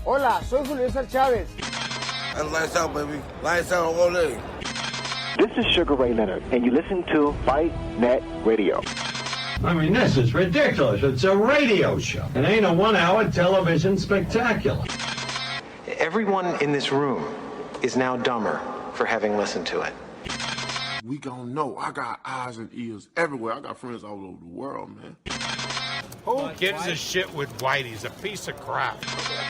Hola, soy Julio César Chávez. That's lights out, baby. Lights out all day. This is Sugar Ray Leonard, and you listen to Fight Net Radio. I mean, this is ridiculous. It's a radio show. It ain't a one-hour television spectacular. Everyone in this room is now dumber for having listened to it. We gon' know. I got eyes and ears everywhere. I got friends all over the world, man. Who gives a shit with Whitey? He's a piece of crap.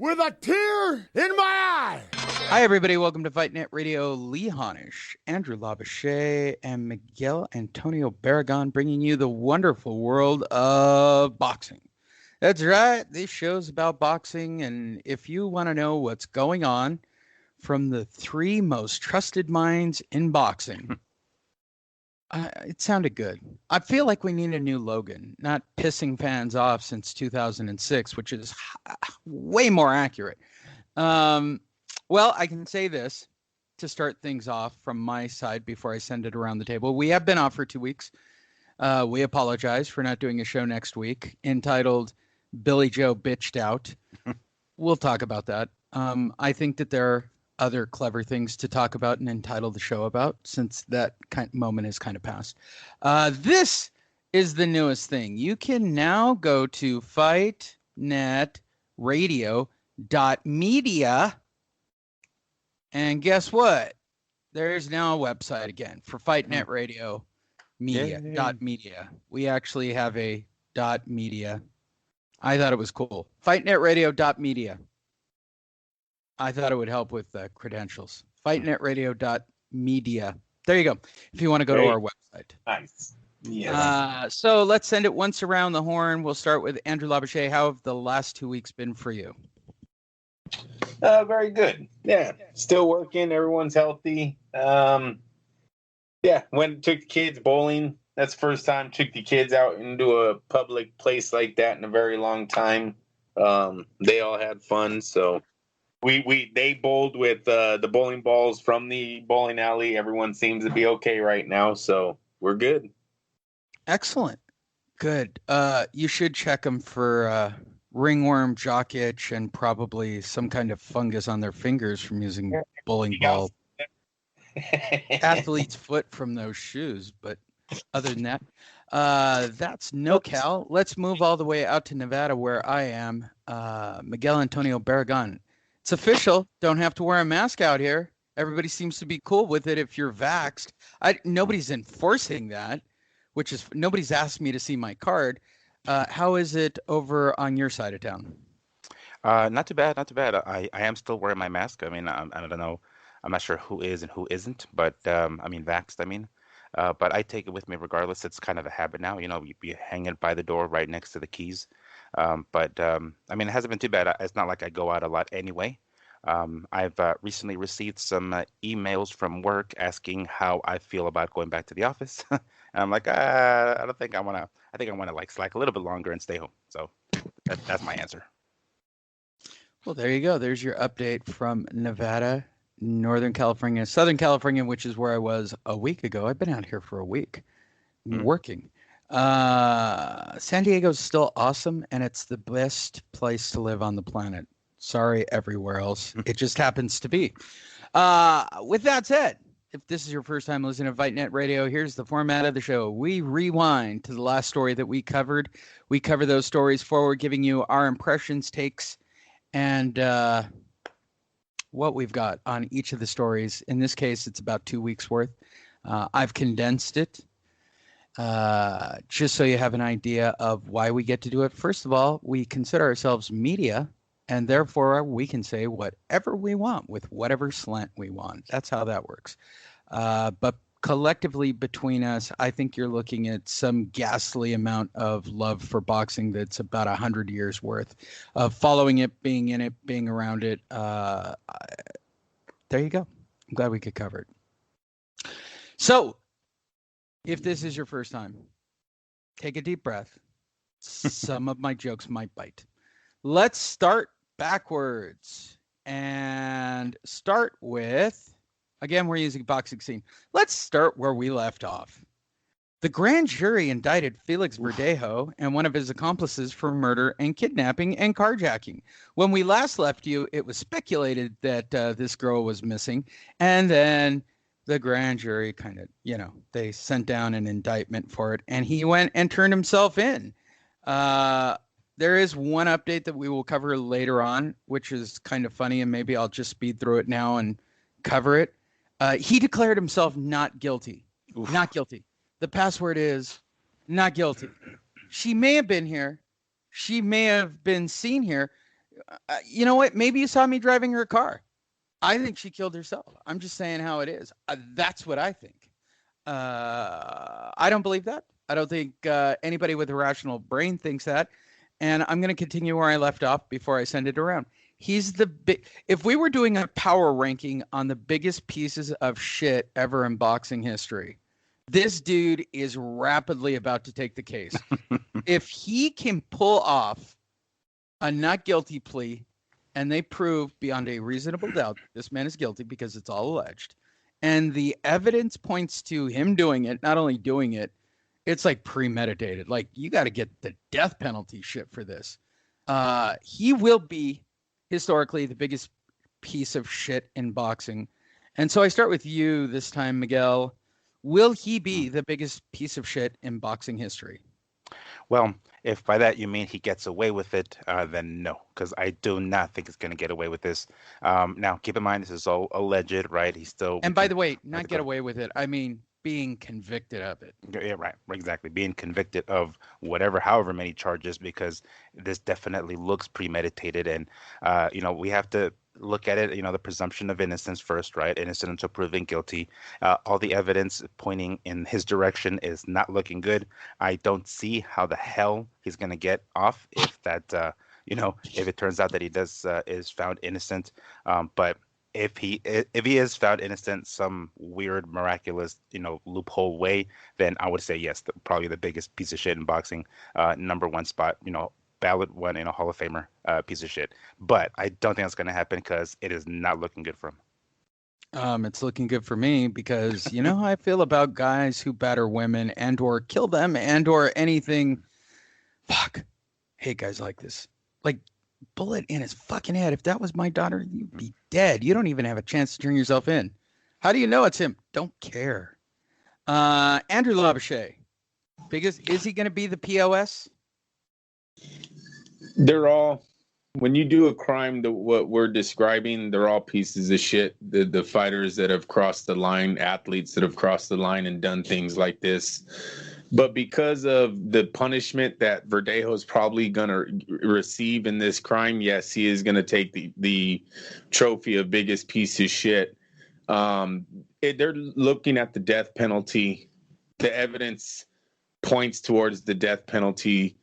With a tear in my eye. Hi, everybody. Welcome to Fight Net Radio. Lee Honish, Andrew Labouche, and Miguel Antonio Barragan bringing you the wonderful world of boxing. That's right. This show's about boxing, and if you want to know what's going on from the three most trusted minds in boxing, it sounded good. I feel like we need a new Logan, not pissing fans off since 2006, which is way more accurate. Well, I can say this to start things off from my side before I send it around the table. We have been off for 2 weeks. We apologize for not doing a show next week entitled Billy Joe Bitched Out. We'll talk about that. I think that there are other clever things to talk about and entitle the show about since that moment is kind of past. This is the newest thing. You can now go to fightnetradio.media, and guess what? There's now a website again for Fight Net Radio media. We actually have a .media. I thought it was cool. Fightnetradio.media. I thought it would help with credentials. Fightnetradio.media. There you go. If you want to go to our website. Nice. Yes. So let's send it once around the horn. We'll start with Andrew Labouche. How have the last 2 weeks been for you? Very good. Yeah. Still working. Everyone's healthy. Took the kids bowling. That's the first time took the kids out into a public place like that in a very long time. They all had fun. So they bowled with the bowling balls from the bowling alley. Everyone seems to be okay right now. So we're good. Excellent. Good. You should check them for ringworm, jock itch, and probably some kind of fungus on their fingers from using bowling ball. Athlete's foot from those shoes. But other than that, that's NoCal. Let's move all the way out to Nevada where I am. Miguel Antonio Barragan. It's official. Don't have to wear a mask out here. Everybody seems to be cool with it if you're vaxxed. Nobody's enforcing that, which is nobody's asked me to see my card. How is it over on your side of town? Not too bad. I am still wearing my mask. I mean, I don't know. I'm not sure who is and who isn't, but vaxxed. But I take it with me regardless. It's kind of a habit now. You know, you hang it by the door right next to the keys. It hasn't been too bad. It's not like I go out a lot anyway. I've recently received some emails from work asking how I feel about going back to the office. And I'm like, I don't think I want to. I think I want to slack a little bit longer and stay home. So that's my answer. Well, there you go. There's your update from Nevada, Northern California, Southern California, which is where I was a week ago. I've been out here for a week working. San Diego's still awesome, and it's the best place to live on the planet. Sorry, everywhere else. It just happens to be. With that said, if this is your first time listening to Fight Net Radio, here's the format of the show. We rewind to the last story that we covered. We cover those stories forward, giving you our impressions, takes, and what we've got on each of the stories. In this case, it's about 2 weeks worth. I've condensed it. Just so you have an idea of why we get to do it. First of all, we consider ourselves media, and therefore we can say whatever we want with whatever slant we want. That's how that works. But collectively between us, I think you're looking at some ghastly amount of love for boxing that's about 100 years worth of following it, being in it, being around it. There you go. I'm glad we could cover it. So, if this is your first time, take a deep breath. Some of my jokes might bite. Let's start backwards and start with, again, we're using boxing scene. Let's start where we left off. The grand jury indicted Felix Verdejo and one of his accomplices for murder and kidnapping and carjacking. When we last left you, it was speculated that this girl was missing. And then the grand jury kind of, they sent down an indictment for it. And he went and turned himself in. There is one update that we will cover later on, which is kind of funny. And maybe I'll just speed through it now and cover it. He declared himself not guilty. Oof. Not guilty. The password is not guilty. She may have been here. She may have been seen here. You know what? Maybe you saw me driving her car. I think she killed herself. I'm just saying how it is. That's what I think. I don't believe that. I don't think anybody with a rational brain thinks that. And I'm going to continue where I left off before I send it around. He's the big. If we were doing a power ranking on the biggest pieces of shit ever in boxing history, this dude is rapidly about to take the case. If he can pull off a not guilty plea and they prove beyond a reasonable doubt this man is guilty because it's all alleged, and the evidence points to him doing it, not only doing it, it's like premeditated. Like, you got to get the death penalty shit for this. He will be historically the biggest piece of shit in boxing. And so I start with you this time, Miguel. Will he be the biggest piece of shit in boxing history? Well, if by that you mean he gets away with it, then no, because I do not think he's going to get away with this. Now, keep in mind, this is all alleged, right? He's still... And by the way, not get away with it. I mean, being convicted of it. Yeah, right. Exactly. Being convicted of however many charges, because this definitely looks premeditated. And, we have to look at it, the presumption of innocence first, right? Innocent until proven guilty. All the evidence pointing in his direction is not looking good. I don't see how the hell he's going to get off if that, if it turns out that he is found innocent. But if he is found innocent some weird, miraculous, loophole way, then I would say yes, probably the biggest piece of shit in boxing, number one spot, ballot one in a Hall of Famer piece of shit. But I don't think that's going to happen because it is not looking good for him. It's looking good for me because you know how I feel about guys who batter women and or kill them and or anything. Fuck. Hate guys like this. Like, bullet in his fucking head. If that was my daughter, you'd be dead. You don't even have a chance to turn yourself in. How do you know it's him? Don't care. Andrew Labouche. Is he going to be the POS? They're all, when you do a crime, what we're describing, they're all pieces of shit. The fighters that have crossed the line, athletes that have crossed the line and done things like this. But because of the punishment that Verdejo is probably going to receive in this crime, yes, he is going to take the trophy of biggest piece of shit. They're looking at the death penalty. The evidence points towards the death penalty.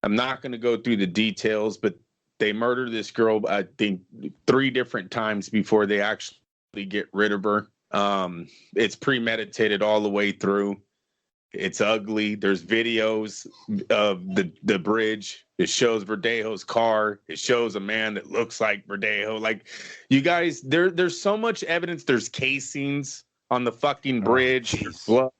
I'm not going to go through the details, but they murdered this girl, I think, 3 different times before they actually get rid of her. It's premeditated all the way through. It's ugly. There's videos of the bridge. It shows Verdejo's car. It shows a man that looks like Verdejo. Like, you guys, there's so much evidence. There's casings on the fucking bridge. There's blood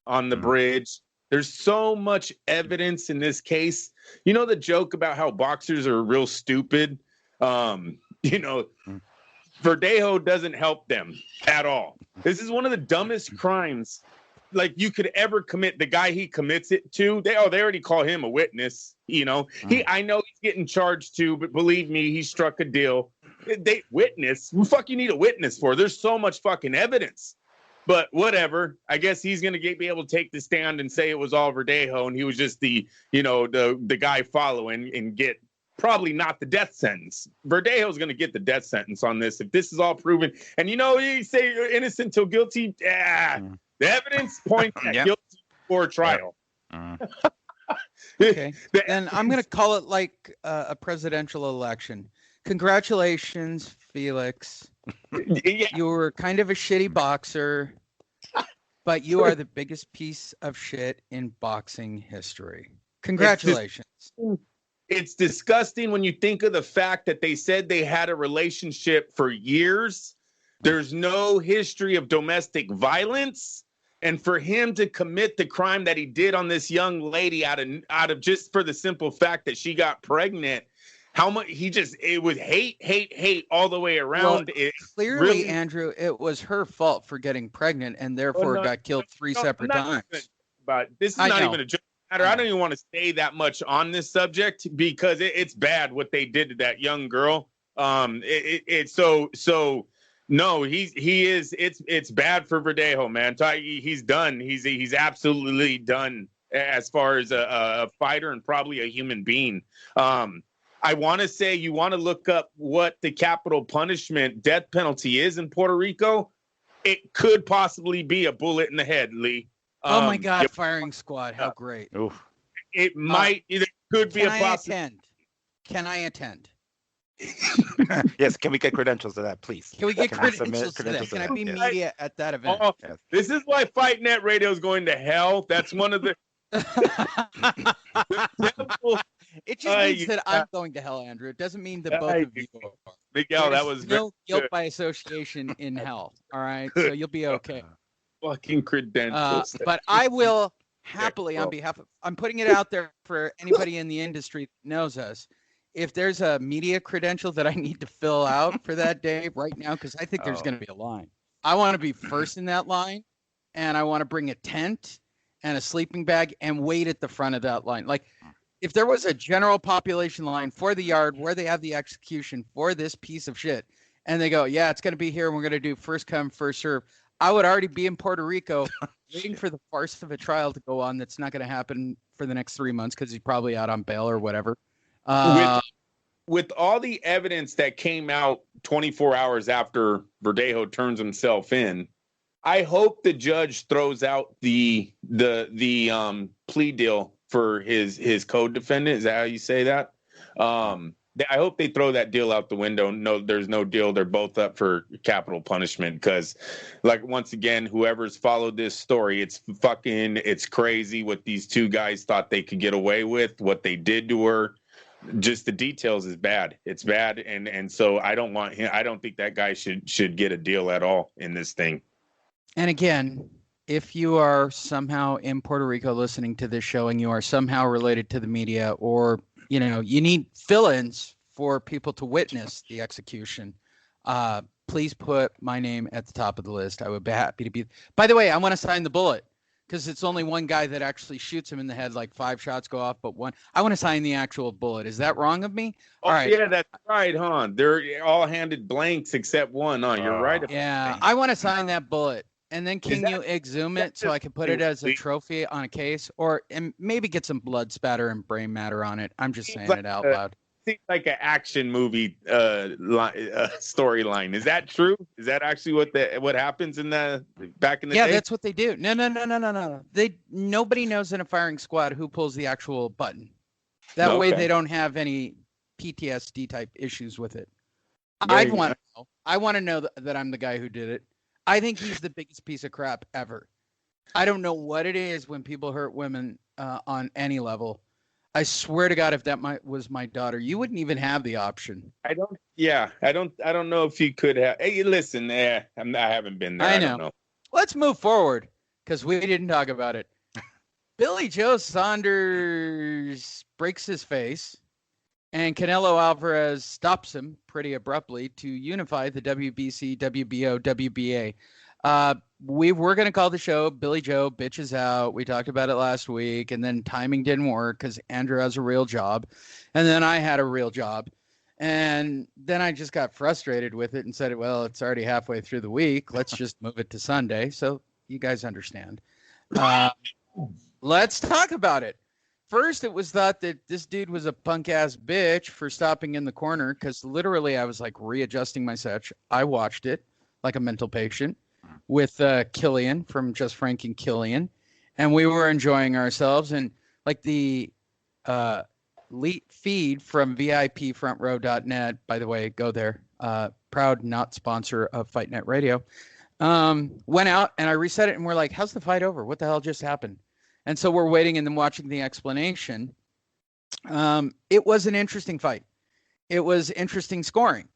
on the bridge. There's so much evidence in this case. You know the joke about how boxers are real stupid? Verdejo doesn't help them at all. This is one of the dumbest crimes like you could ever commit. The guy he commits it to, they already call him a witness. I know he's getting charged too, but believe me, he struck a deal. They witness. What the fuck you need a witness for? There's so much fucking evidence. But whatever. I guess he's gonna be able to take the stand and say it was all Verdejo and he was just the guy following and get probably not the death sentence. Verdejo's gonna get the death sentence on this if this is all proven. And you say you're innocent till guilty. The evidence points at guilty before trial. Okay. And I'm gonna call it like a presidential election. Congratulations, Felix. You were kind of a shitty boxer, but you are the biggest piece of shit in boxing history. Congratulations. It's disgusting when you think of the fact that they said they had a relationship for years. There's no history of domestic violence. And for him to commit the crime that he did on this young lady out of just for the simple fact that she got pregnant, how much it was hate all the way around. Well, clearly, really, Andrew, it was her fault for getting pregnant and therefore got killed three separate times. But this is not even a joke matter. I don't even want to say that much on this subject because it's bad what they did to that young girl. No, it's bad for Verdejo, man. He's done. He's absolutely done as far as a fighter and probably a human being. I want to say you want to look up what the capital punishment death penalty is in Puerto Rico. It could possibly be a bullet in the head, Lee. Oh my God, firing squad. How great. Oof. It might, it could be a possibility. Can I attend? Yes, can we get credentials to that, please? Can we get credentials to that? Can I be media at that event? Oh, yes. This is why Fight Net Radio is going to hell. That's one of the... It just means that I'm going to hell, Andrew. It doesn't mean that both of you are. Miguel, that was no guilt by association in hell. All right, so you'll be okay. Fucking credentials. But I will happily, on behalf of, I'm putting it out there for anybody in the industry that knows us. If there's a media credential that I need to fill out for that day right now, because I think there's going to be a line. I want to be first in that line, and I want to bring a tent and a sleeping bag and wait at the front of that line. Like, if there was a general population line for the yard where they have the execution for this piece of shit, and they go, yeah, it's going to be here, and we're going to do first come, first serve, I would already be in Puerto Rico waiting for the farce of a trial to go on that's not going to happen for the next 3 months because he's probably out on bail or whatever. With all the evidence that came out 24 hours after Verdejo turns himself in, I hope the judge throws out the plea deal for his co-defendant. Is that how you say that? I hope they throw that deal out the window. No, there's no deal. They're both up for capital punishment because, like, once again, whoever's followed this story, it's crazy what these two guys thought they could get away with, what they did to her. Just the details is bad. It's bad, and so I don't want him. I don't think that guy should get a deal at all in this thing. And again, if you are somehow in Puerto Rico listening to this show and you are somehow related to the media, or you need fill-ins for people to witness the execution, please put my name at the top of the list. I would be happy to be. By the way, I want to sign the bullet. Because it's only one guy that actually shoots him in the head, like 5 shots go off, but one. I want to sign the actual bullet. Is that wrong of me? All right. Yeah, that's right, huh? They're all handed blanks except one. Oh, you're right. Yeah, I want to sign that bullet. And then can you exhume it so I can put it as a trophy on a case, and maybe get some blood spatter and brain matter on it? I'm just saying it out loud. Seems like an action movie storyline. Is that true? Is that actually what happens in the back in the day? Yeah, that's what they do. No. Nobody knows in a firing squad who pulls the actual button. That way they don't have any PTSD type issues with it. I want to know. I want to know that I'm the guy who did it. I think he's the biggest piece of crap ever. I don't know what it is when people hurt women on any level. I swear to God, if that was my daughter, you wouldn't even have the option. I don't know if you could have. Hey, listen, I haven't been there. I don't know. Let's move forward because we didn't talk about it. Billy Joe Saunders breaks his face, and Canelo Alvarez stops him pretty abruptly to unify the WBC, WBO, WBA. We were going to call the show Billy Joe Bitches Out. We talked about it last week, and then timing didn't work because Andrew has a real job, and then I had a real job. And then I just got frustrated with it and said, well, it's already halfway through the week. Let's just move it to Sunday. So you guys understand. Let's talk about it. First, it was thought that this dude was a punk-ass bitch for stopping in the corner because literally I was like readjusting my setch. I watched it like a mental patient with Killian from Just Frank and Killian, and we were enjoying ourselves. And like the feed from VIPfrontrow.net, by the way, go there. Proud not sponsor of Fight Net Radio. Went out and I reset it and we're like, how's the fight over? What the hell just happened? And so we're waiting and then watching the explanation. It was an interesting fight. It was interesting scoring.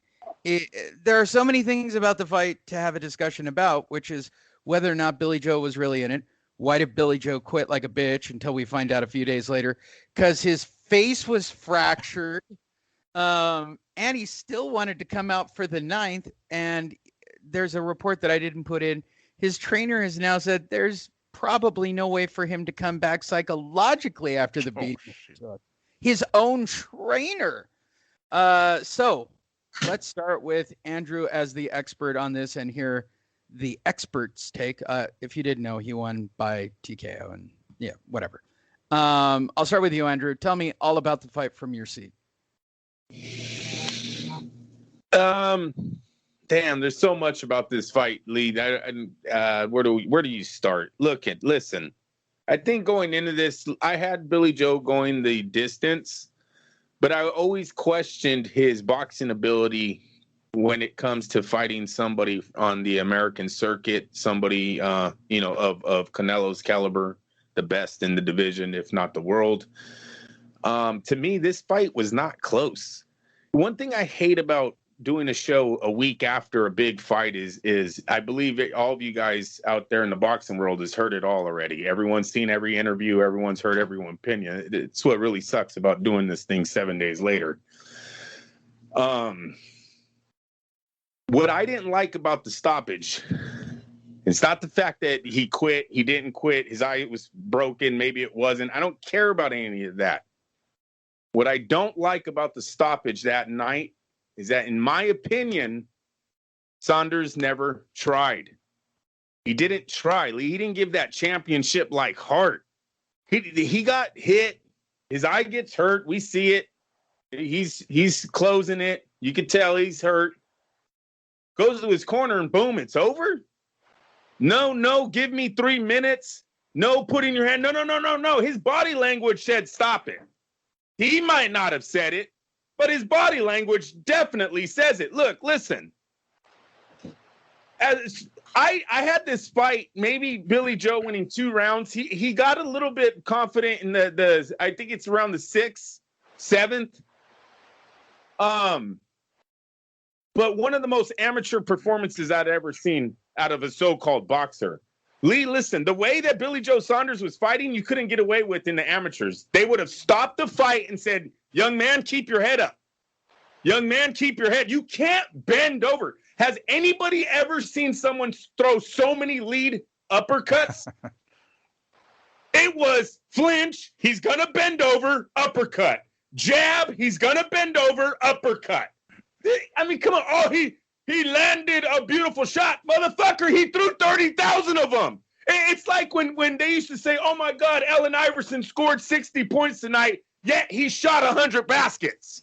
There are so many things about the fight to have a discussion about, which is whether or not Billy Joe was really in it. Why did Billy Joe quit like a bitch until we find out a few days later? Because his face was fractured. And he still wanted to come out for the 9th. And there's a report that I didn't put in. His trainer has now said there's probably no way for him to come back psychologically after the beating. His own trainer. So let's start with Andrew as the expert on this and hear the expert's take. If you didn't know, he won by TKO and yeah, whatever. I'll start with you, Andrew. Tell me all about the fight from your seat. Damn, there's so much about this fight, Lee. Where do you start? Listen. I think going into this, I had Billy Joe going the distance, but I always questioned his boxing ability when it comes to fighting somebody on the American circuit, somebody of Canelo's caliber, the best in the division, if not the world. To me, this fight was not close. One thing I hate about doing a show a week after a big fight is I believe all of you guys out there in the boxing world has heard it all already. Everyone's seen every interview. Everyone's heard everyone's opinion. It's what really sucks about doing this thing 7 days later. What I didn't like about the stoppage, it's not the fact that he quit. He didn't quit. His eye was broken. Maybe it wasn't. I don't care about any of that. What I don't like about the stoppage that night is that, in my opinion, Saunders never tried. He didn't try. He didn't give that championship like heart. He got hit. His eye gets hurt. We see it. He's closing it. You can tell he's hurt. Goes to his corner and boom, it's over. No, give me 3 minutes. No, putting your hand. No. His body language said stop it. He might not have said it, but his body language definitely says it. Look, listen. As I had this fight, maybe Billy Joe winning 2 rounds. He got a little bit confident in the I think it's around the 6th, 7th. But one of the most amateur performances I'd ever seen out of a so-called boxer. Lee, listen, the way that Billy Joe Saunders was fighting, you couldn't get away with in the amateurs. They would have stopped the fight and said, young man, keep your head up. Young man, keep your head. You can't bend over. Has anybody ever seen someone throw so many lead uppercuts? It was flinch. He's going to bend over, uppercut. Jab. He's going to bend over, uppercut. I mean, come on. Oh, he landed a beautiful shot. Motherfucker, he threw 30,000 of them. It's like when they used to say, oh, my God, Allen Iverson scored 60 points tonight, yet he shot 100 baskets.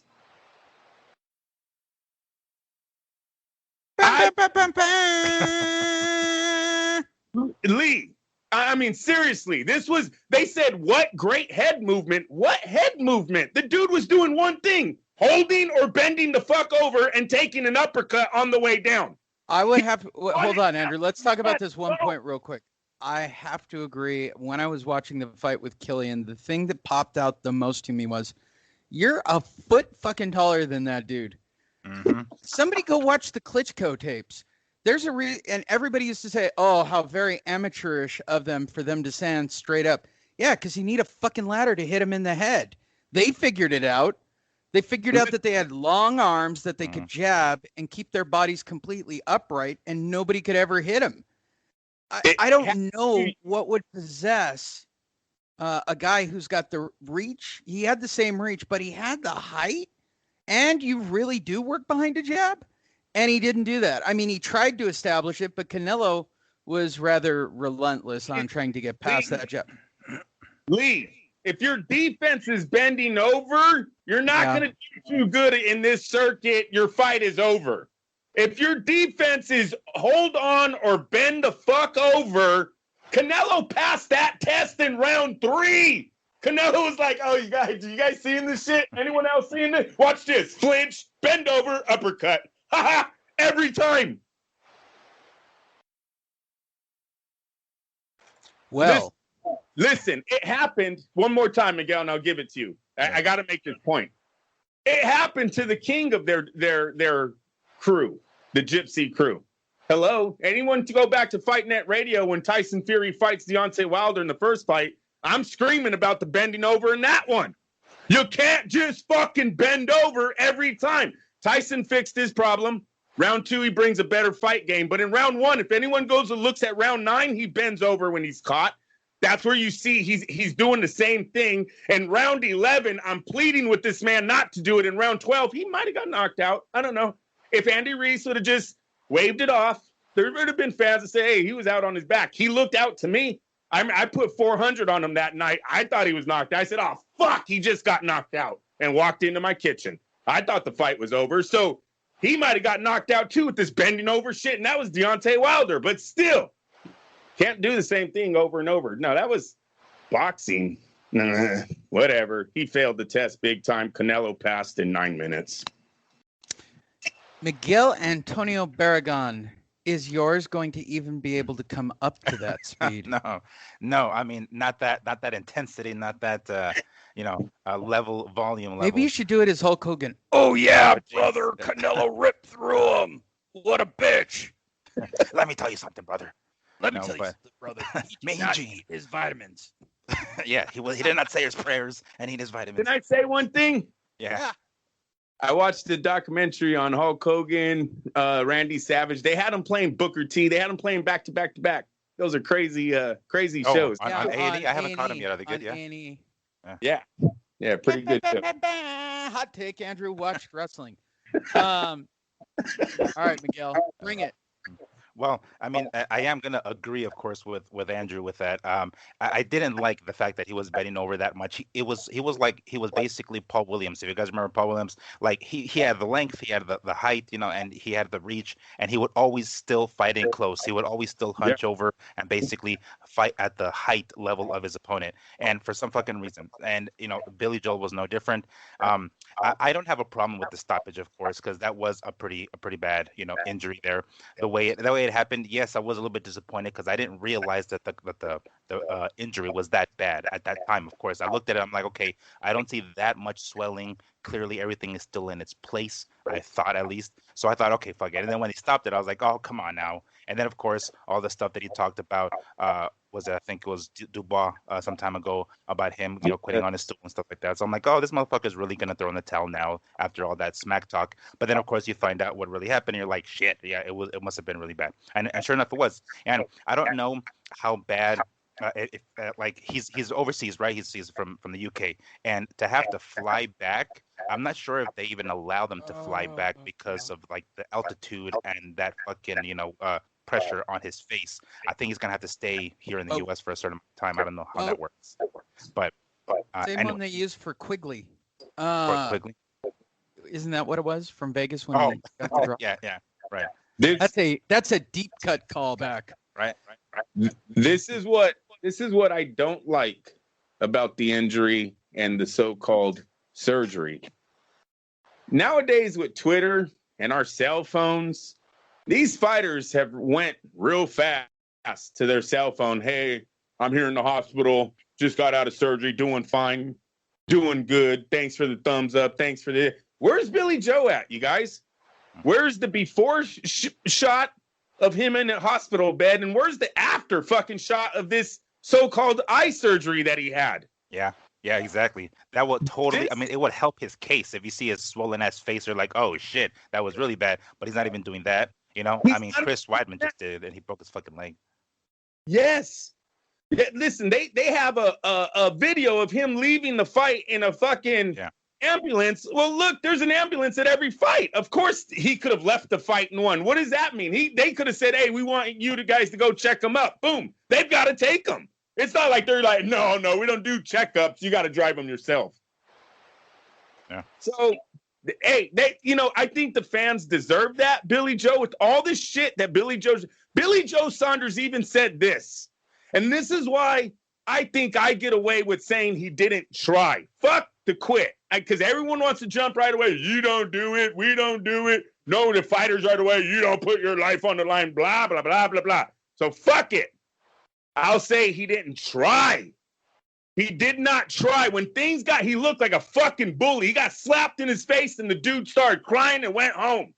Lee, I mean, seriously, they said, what great head movement? What head movement? The dude was doing one thing, holding or bending the fuck over and taking an uppercut on the way down. I would have, hold on, Andrew. Let's talk about this one point real quick. I have to agree. When I was watching the fight with Killian, the thing that popped out the most to me was, you're a foot fucking taller than that dude. Mm-hmm. Somebody go watch the Klitschko tapes. There's and everybody used to say, oh, how very amateurish of them for them to stand straight up. Yeah, because you need a fucking ladder to hit him in the head. They figured it out. They figured out that they had long arms that they could jab and keep their bodies completely upright, and nobody could ever hit him. I don't know what would possess a guy who's got the reach. He had the same reach, but he had the height, and you really do work behind a jab, and he didn't do that. I mean, he tried to establish it, but Canelo was rather relentless on trying to get past that jab. Lee, if your defense is bending over, you're not going to do too good in this circuit. Your fight is over. If your defense is hold on or bend the fuck over, Canelo passed that test in round 3. Canelo was like, oh, you guys seeing this shit? Anyone else seeing this? Watch this. Flinch, bend over, uppercut. Ha-ha, every time. Well. Listen, it happened one more time, Miguel, and I'll give it to you. I got to make this point. It happened to the king of their crew, the Gypsy crew. Hello? Anyone to go back to Fight Net Radio when Tyson Fury fights Deontay Wilder in the first fight, I'm screaming about the bending over in that one. You can't just fucking bend over every time. Tyson fixed his problem. Round 2, he brings a better fight game. But in round 1, if anyone goes and looks at round 9, he bends over when he's caught. That's where you see he's doing the same thing. And round 11, I'm pleading with this man not to do it. In round 12, he might have got knocked out. I don't know. If Andy Reese would have just waved it off, there would have been fans that say, hey, he was out on his back. He looked out to me. I put 400 on him that night. I thought he was knocked out. I said, oh, fuck, he just got knocked out, and walked into my kitchen. I thought the fight was over. So he might have got knocked out too with this bending over shit, and that was Deontay Wilder. But still, can't do the same thing over and over. No, that was boxing. Whatever. He failed the test big time. Canelo passed in 9 minutes. Miguel Antonio Barragan, is yours going to even be able to come up to that speed? No. I mean, not that intensity, not that level, volume level. Maybe you should do it as Hulk Hogan. Oh yeah, brother, Canelo ripped through him. What a bitch. Let me tell you something, brother. Let me tell you something, brother. He did not eat his vitamins. Yeah, he did not say his prayers and eat his vitamins. Can I say one thing? Yeah. I watched the documentary on Hulk Hogan, Randy Savage. They had him playing Booker T. They had him playing back to back to back. Those are crazy shows. On A&E? I haven't caught them yet. Are they good? Yeah. A&E. Yeah, pretty good show. Hot take, Andrew. Watched wrestling. All right, Miguel, bring it. Well, I mean, I am going to agree, of course, with Andrew with that. I didn't like the fact that he was bending over that much. He was basically Paul Williams. If you guys remember Paul Williams, like he had the length, he had the height, and he had the reach, and he would always still fight in close. He would always still hunch over and basically fight at the height level of his opponent. And for some fucking reason, and Billy Joel was no different. I don't have a problem with the stoppage, of course, because that was a pretty bad injury there. The way it happened, yes, I was a little bit disappointed because I didn't realize that the injury was that bad at that time. Of course, I looked at it, I'm like, okay, I don't see that much swelling. Clearly, everything is still in its place. I thought, at least. So I thought, okay, fuck it. And then when he stopped it, I was like, oh, come on now. And then, of course, all the stuff that he talked about I think it was Dubois some time ago about him, quitting on his stool and stuff like that. So I'm like, oh, this motherfucker's really gonna throw in the towel now after all that smack talk. But then, of course, you find out what really happened. And you're like, shit, yeah, it must have been really bad. And sure enough, it was. And I don't know how bad. He's overseas, right? He's from the UK, and to have to fly back, I'm not sure if they even allow them to fly back because of like the altitude and that fucking pressure on his face. I think he's gonna have to stay here in the U.S. for a certain time. I don't know how that works, but same one they used for Quigley. For Quigley, isn't that what it was from Vegas when? They got the drop? yeah, right. That's a deep cut callback. Right. This is what I don't like about the injury and the so-called surgery. Nowadays with Twitter and our cell phones, these fighters have went real fast to their cell phone. Hey, I'm here in the hospital, just got out of surgery, doing fine, doing good. Thanks for the thumbs up. Thanks for the... Where's Billy Joe at, you guys? Where's the before shot of him in a hospital bed, and where's the after fucking shot of this so-called eye surgery that he had? Yeah, exactly. That would totally, it would help his case if you see his swollen ass face. You're like, oh shit, that was really bad. But he's not even doing that, Chris Weidman just did it, and he broke his fucking leg. Yes. Yeah, listen, they have a video of him leaving the fight in a fucking ambulance. Well, look, there's an ambulance at every fight. Of course, he could have left the fight and won. What does that mean? They could have said, hey, we want you guys to go check him up. Boom. They've got to take him. It's not like they're like, no, we don't do checkups. You got to drive them yourself. Yeah. So, hey, I think the fans deserve that. Billy Joe, with all this shit that Billy Joe Saunders even said this. And this is why I think I get away with saying he didn't try. Fuck the quit. Because everyone wants to jump right away. You don't do it. We don't do it. No, the fighters right away. You don't put your life on the line. Blah, blah, blah, blah, blah. So fuck it. I'll say he didn't try. He did not try. When he looked like a fucking bully. He got slapped in his face and the dude started crying and went home.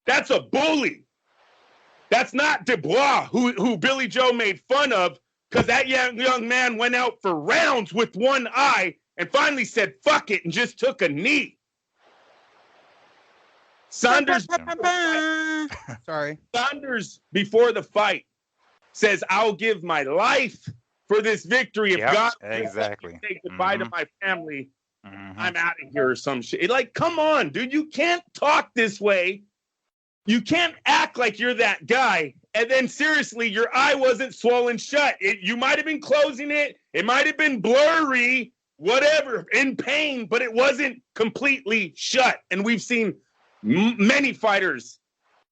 That's a bully. That's not Dubois, who Billy Joe made fun of, because that young man went out for rounds with one eye and finally said, fuck it, and just took a knee. Saunders, sorry. Saunders, before the fight, says, I'll give my life for this victory. If God exactly say goodbye to my family, I'm out of here or some shit. Like, come on, dude. You can't talk this way. You can't act like you're that guy. And then seriously, your eye wasn't swollen shut. You might have been closing it. It might have been blurry, whatever, in pain, but it wasn't completely shut. And we've seen many fighters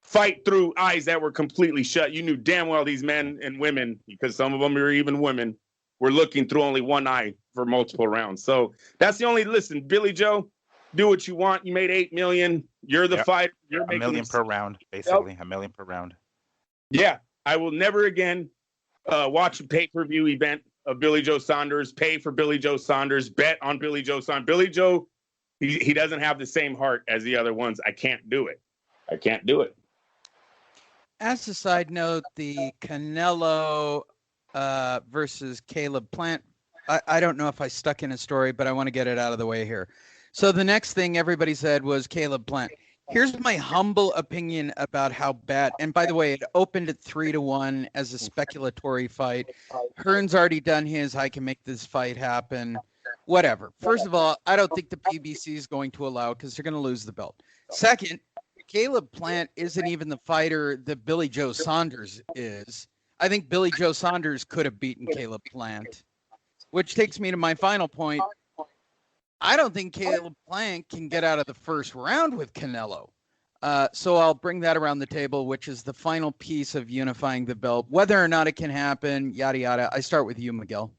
fight through eyes that were completely shut. You knew damn well these men and women, because some of them are even women, were looking through only one eye for multiple rounds. So that's the only, listen, Billy Joe, do what you want. You made $8 million. You're the fighter. You're $1 million per round, basically. $1 million per round. Yeah. I will never again watch a pay-per-view event of Billy Joe Saunders, pay for Billy Joe Saunders, bet on Billy Joe Saunders. Billy Joe, he doesn't have the same heart as the other ones. I can't do it. I can't do it. As a side note, the Canelo versus Caleb Plant, I don't know if I stuck in a story, but I want to get it out of the way here. So the next thing everybody said was Caleb Plant. Here's my humble opinion about how bad, and by the way, it opened at 3-1 as a speculatory fight. Hearn's already done his, I can make this fight happen, whatever. First of all, I don't think the PBC is going to allow, because they're going to lose the belt. Second, Caleb Plant isn't even the fighter that Billy Joe Saunders is. I think Billy Joe Saunders could have beaten Caleb Plant, which takes me to my final point. I don't think Caleb Plant can get out of the first round with Canelo. So I'll bring that around the table, which is the final piece of unifying the belt. Whether or not it can happen, yada, yada. I start with you, Miguel.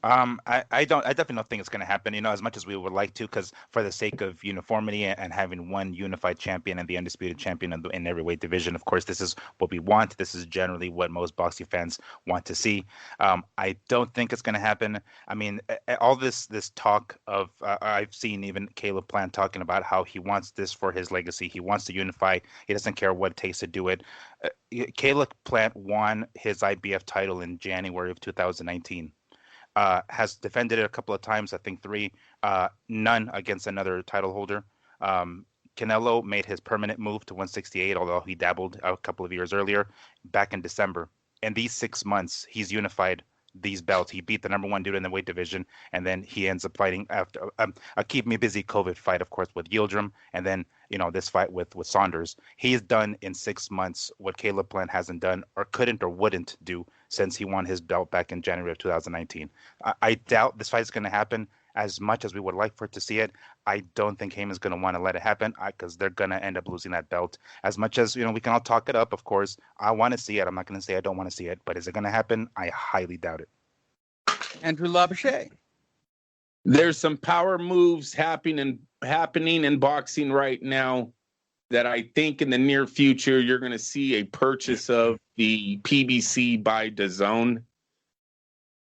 I definitely don't think it's going to happen, as much as we would like to, because for the sake of uniformity and having one unified champion and the undisputed champion in every weight division, of course, this is what we want. This is generally what most boxing fans want to see. I don't think it's going to happen. I mean, all this talk of, I've seen even Caleb Plant talking about how he wants this for his legacy. He wants to unify. He doesn't care what it takes to do it. Caleb Plant won his IBF title in January of 2019. Has defended it a couple of times, I think 3, none against another title holder. Canelo made his permanent move to 168, although he dabbled a couple of years earlier, back in December. In these 6 months, he's unified these belts. He beat the number 1 dude in the weight division, and then he ends up fighting after a keep me busy COVID fight, of course, with Yildirim, and then this fight with Saunders. He's done in 6 months what Caleb Plant hasn't done, or couldn't, or wouldn't do since he won his belt back in January of 2019. I doubt this fight is going to happen as much as we would like for it to see it. I don't think Heyman's going to want to let it happen, because they're going to end up losing that belt. As much as, we can all talk it up, of course. I want to see it. I'm not going to say I don't want to see it, but is it going to happen? I highly doubt it. Andrew Labouche. There's some power moves happening in boxing right now that I think in the near future you're going to see a purchase of the PBC by DAZN.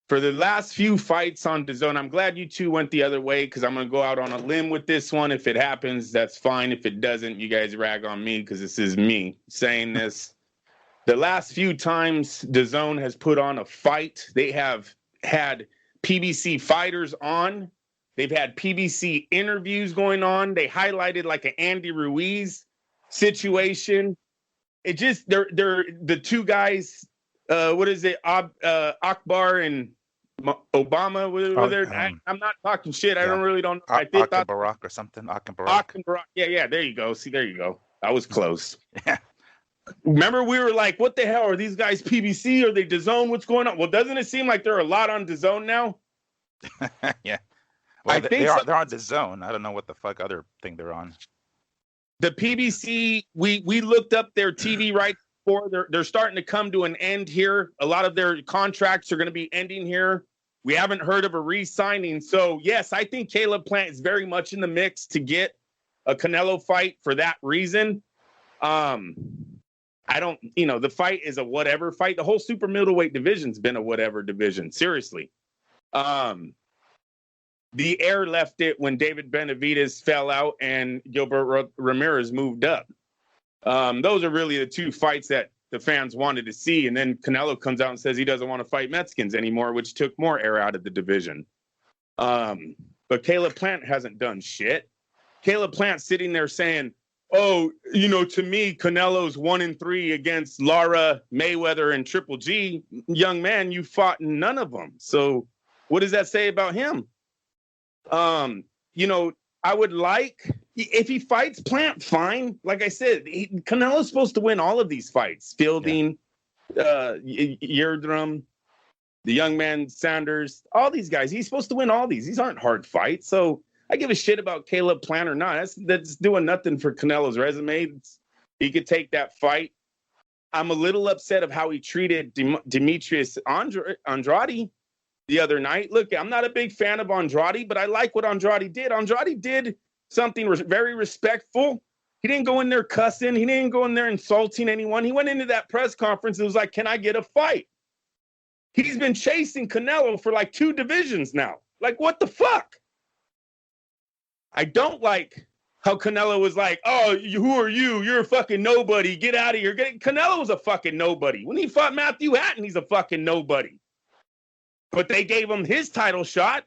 For the last few fights on DAZN, I'm glad you two went the other way, because I'm going to go out on a limb with this one. If it happens, that's fine. If it doesn't, you guys rag on me, because this is me saying this. The last few times DAZN has put on a fight, they have had PBC fighters on. They've had PBC interviews going on. They highlighted like an Andy Ruiz situation. It just, they're the two guys, what is it? Akbar and Obama were there. I'm not talking shit. I don't know. I think Barack or something. Barack. Yeah. There you go. See, there you go. I was close. Yeah. Remember, we were like, what the hell? Are these guys PBC? Are they DAZN? What's going on? Well, doesn't it seem like there are a lot on DAZN now? Yeah. Well, they're on DAZN. I don't know what the fuck other thing they're on. The PBC, we looked up their TV rights before. They're starting to come to an end here. A lot of their contracts are going to be ending here. We haven't heard of a re-signing. So, yes, I think Caleb Plant is very much in the mix to get a Canelo fight for that reason. I don't, the fight is a whatever fight. The whole super middleweight division's been a whatever division. Seriously. The air left it when David Benavidez fell out and Gilbert Ramirez moved up. Those are really the two fights that the fans wanted to see. And then Canelo comes out and says he doesn't want to fight Mexicans anymore, which took more air out of the division. But Caleb Plant hasn't done shit. Caleb Plant sitting there saying, oh, to me, Canelo's 1-3 against Lara, Mayweather, and Triple G. Young man, you fought none of them. So what does that say about him? I would like, if he fights Plant, fine. Like I said, Canelo's supposed to win all of these fights. Fielding, Yerdrum, the young man Sanders, all these guys. He's supposed to win all these. These aren't hard fights. So I give a shit about Caleb Plant or not. That's doing nothing for Canelo's resume. He could take that fight. I'm a little upset of how he treated Demetrius Andrade the other night. Look, I'm not a big fan of Andrade, but I like what Andrade did. Andrade did something very respectful. He didn't go in there cussing. He didn't go in there insulting anyone. He went into that press conference and was like, can I get a fight? He's been chasing Canelo for like 2 divisions now. Like, what the fuck? I don't like how Canelo was like, oh, who are you? You're a fucking nobody. Get out of here. Canelo was a fucking nobody. When he fought Matthew Hatton, he's a fucking nobody. But they gave him his title shot.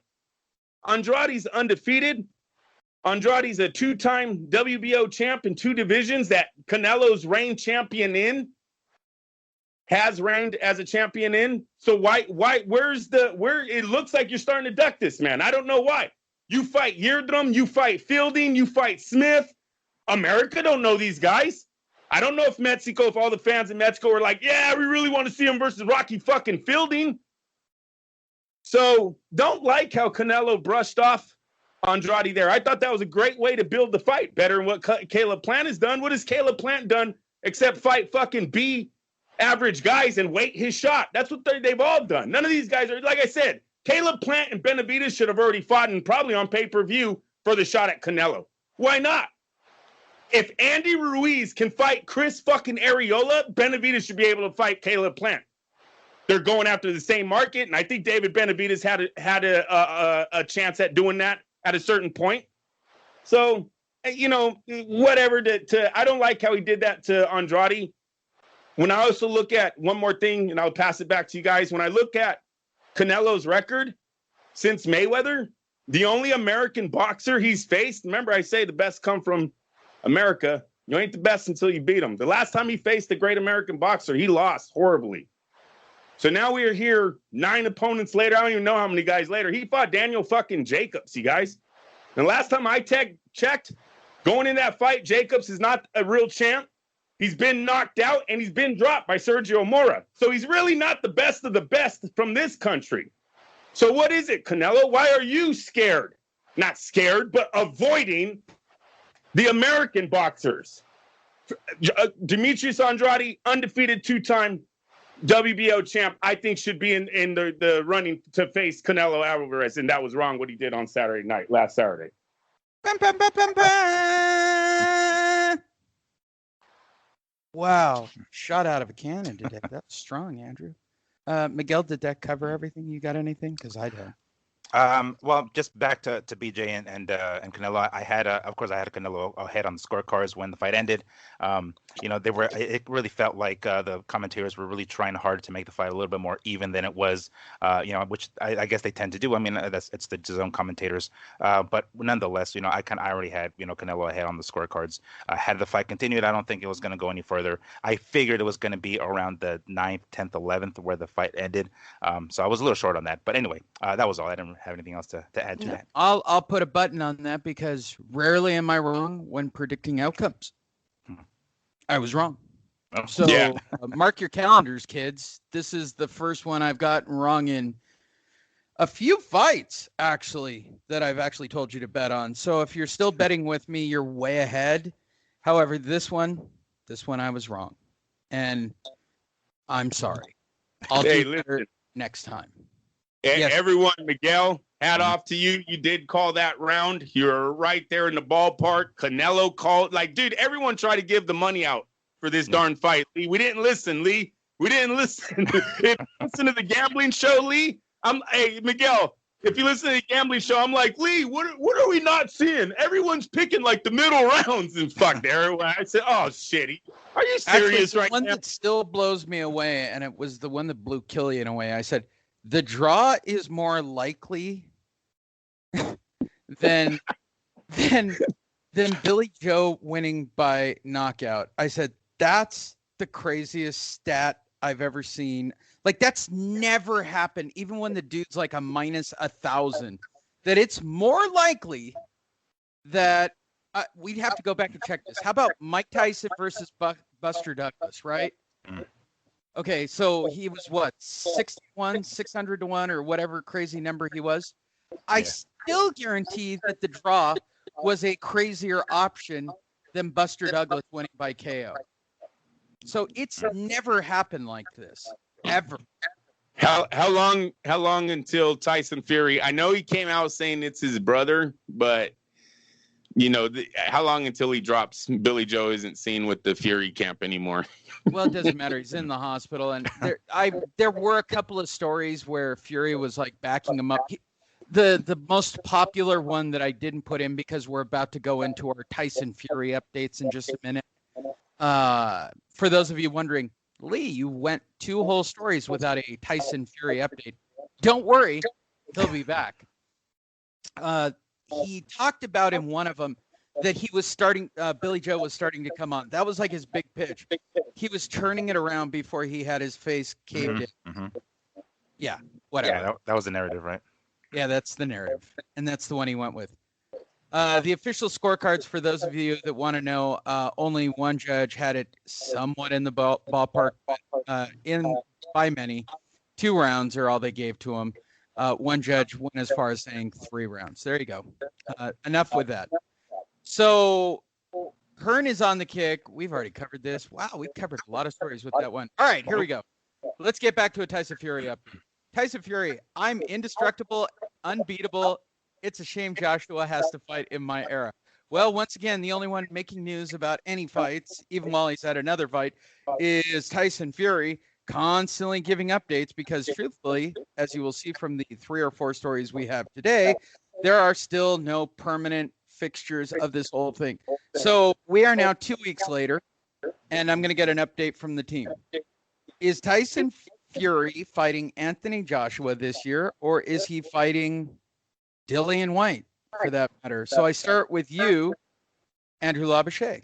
Andrade's undefeated. Andrade's a 2-time WBO champ in 2 divisions that Canelo's reigned champion in. Has reigned as a champion in. So why where it looks like you're starting to duck this, man. I don't know why. You fight Yerdrum, you fight Fielding, you fight Smith. America don't know these guys. I don't know if all the fans in Mexico are like, yeah, we really want to see him versus Rocky fucking Fielding. So don't like how Canelo brushed off Andrade there. I thought that was a great way to build the fight. Better than what Caleb Plant has done. What has Caleb Plant done except fight fucking average guys and wait his shot? That's what they've all done. None of these guys are, like I said, Caleb Plant and Benavidez should have already fought and probably on pay-per-view for the shot at Canelo. Why not? If Andy Ruiz can fight Chris fucking Areola, Benavidez should be able to fight Caleb Plant. They're going after the same market, and I think David Benavidez had a chance at doing that at a certain point. So, whatever. I don't like how he did that to Andrade. When I also look at one more thing, and I'll pass it back to you guys. When I look at Canelo's record since Mayweather, the only American boxer he's faced, remember I say the best come from America. You ain't the best until you beat him. The last time he faced a great American boxer, he lost horribly. So now we are here 9 opponents later. I don't even know how many guys later. He fought Daniel fucking Jacobs, you guys. And last time I checked, going in that fight, Jacobs is not a real champ. He's been knocked out, and he's been dropped by Sergio Mora. So he's really not the best of the best from this country. So what is it, Canelo? Why are you scared? Not scared, but avoiding the American boxers? Demetrius Andrade, undefeated 2-time WBO champ, I think should be in the running to face Canelo Alvarez, and that was wrong what he did on last Saturday. Bum, bum, bum, bum, bum. Wow, shot out of a cannon today. That's strong, Andrew. Miguel, did that cover everything? You got anything? Because I don't. Well, just back to BJ and Canelo. I had Canelo ahead on the scorecards when the fight ended. It really felt like the commentators were really trying hard to make the fight a little bit more even than it was. Which I guess they tend to do. I mean, it's the zone commentators. But nonetheless, I already had Canelo ahead on the scorecards. Had the fight continued, I don't think it was going to go any further. I figured it was going to be around the 9th, 10th, 11th where the fight ended. So I was a little short on that. But anyway, that was all. I didn't have anything else to add to that. I'll put a button on that because rarely am I wrong when predicting outcomes. I was wrong. Oh, so yeah. Mark your calendars, kids. This is the first one I've gotten wrong in a few fights, actually, that I've actually told you to bet on. So if you're still betting with me, you're way ahead. However, this one I was wrong. And I'm sorry. I'll do better next time. Yes. Everyone, Miguel, hat off to you. You did call that round. You're right there in the ballpark. Canelo called. Dude, everyone tried to give the money out for this darn fight. Lee, we didn't listen, Lee. We didn't listen. Listen to the gambling show, Lee. Hey, Miguel, if you listen to the gambling show, I'm like, Lee, what are we not seeing? Everyone's picking like the middle rounds and fuck there. I said, oh shit, are you serious Actually, right one now? that still blows me away, and it was the one that blew Killian away. I said, the draw is more likely than Billy Joe winning by knockout. I said, that's the craziest stat I've ever seen. Like, that's never happened, even when the dude's like a minus 1,000, that it's more likely that we'd have to go back and check this. How about Mike Tyson versus Buster Douglas, right? Okay, so he was what, 61, 600 to 1 or whatever crazy number he was. I still guarantee that the draw was a crazier option than Buster Douglas winning by KO. So it's never happened like this, ever. How long until Tyson Fury? I know he came out saying it's his brother, but you know, how long until he drops Billy Joe isn't seen with the Fury camp anymore? Well, it doesn't matter. He's in the hospital, and there were a couple of stories where Fury was like backing him up. The most popular one that I didn't put in because we're about to go into our Tyson Fury updates in just a minute. For those of you wondering, Lee, you went 2 whole stories without a Tyson Fury update. Don't worry, he'll be back. He talked about in one of them that he was starting, Billy Joe was starting to come on. That was like his big pitch. He was turning it around before he had his face caved in. Mm-hmm. Yeah, whatever. Yeah, that was the narrative, right? Yeah, that's the narrative. And that's the one he went with. The official scorecards, for those of you that want to know, only one judge had it somewhat in the ballpark, by many. 2 rounds are all they gave to him. One judge went as far as saying 3 rounds. There you go. Enough with that. So Hearn is on the kick. We've already covered this. Wow, we've covered a lot of stories with that one. All right, here we go. Let's get back to a Tyson Fury update. Tyson Fury, I'm indestructible, unbeatable. It's a shame Joshua has to fight in my era. Well, once again, the only one making news about any fights, even while he's at another fight, is Tyson Fury, constantly giving updates because, truthfully, as you will see from the 3 or 4 stories we have today, there are still no permanent fixtures of this whole thing. So we are now 2 weeks later, and I'm going to get an update from the team. Is Tyson Fury fighting Anthony Joshua this year, or is he fighting Dillian White, for that matter? So I start with you, Andrew Labouche.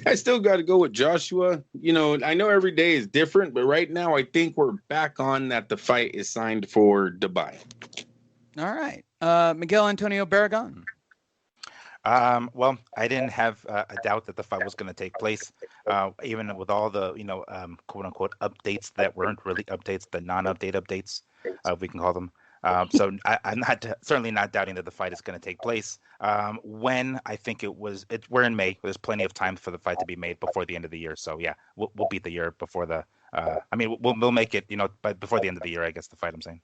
I still got to go with Joshua. You know, I know every day is different, but right now I think we're back on that the fight is signed for Dubai. All right. Miguel Antonio Barragan. Well, I didn't have a doubt that the fight was going to take place, even with all the, quote unquote updates that weren't really updates, the non-update updates, we can call them. So I'm certainly not doubting that the fight is going to take place. When I think we're in May. There's plenty of time for the fight to be made before the end of the year. So yeah, we'll beat the year before the. We'll make it, but before the end of the year, I guess the fight. I'm saying.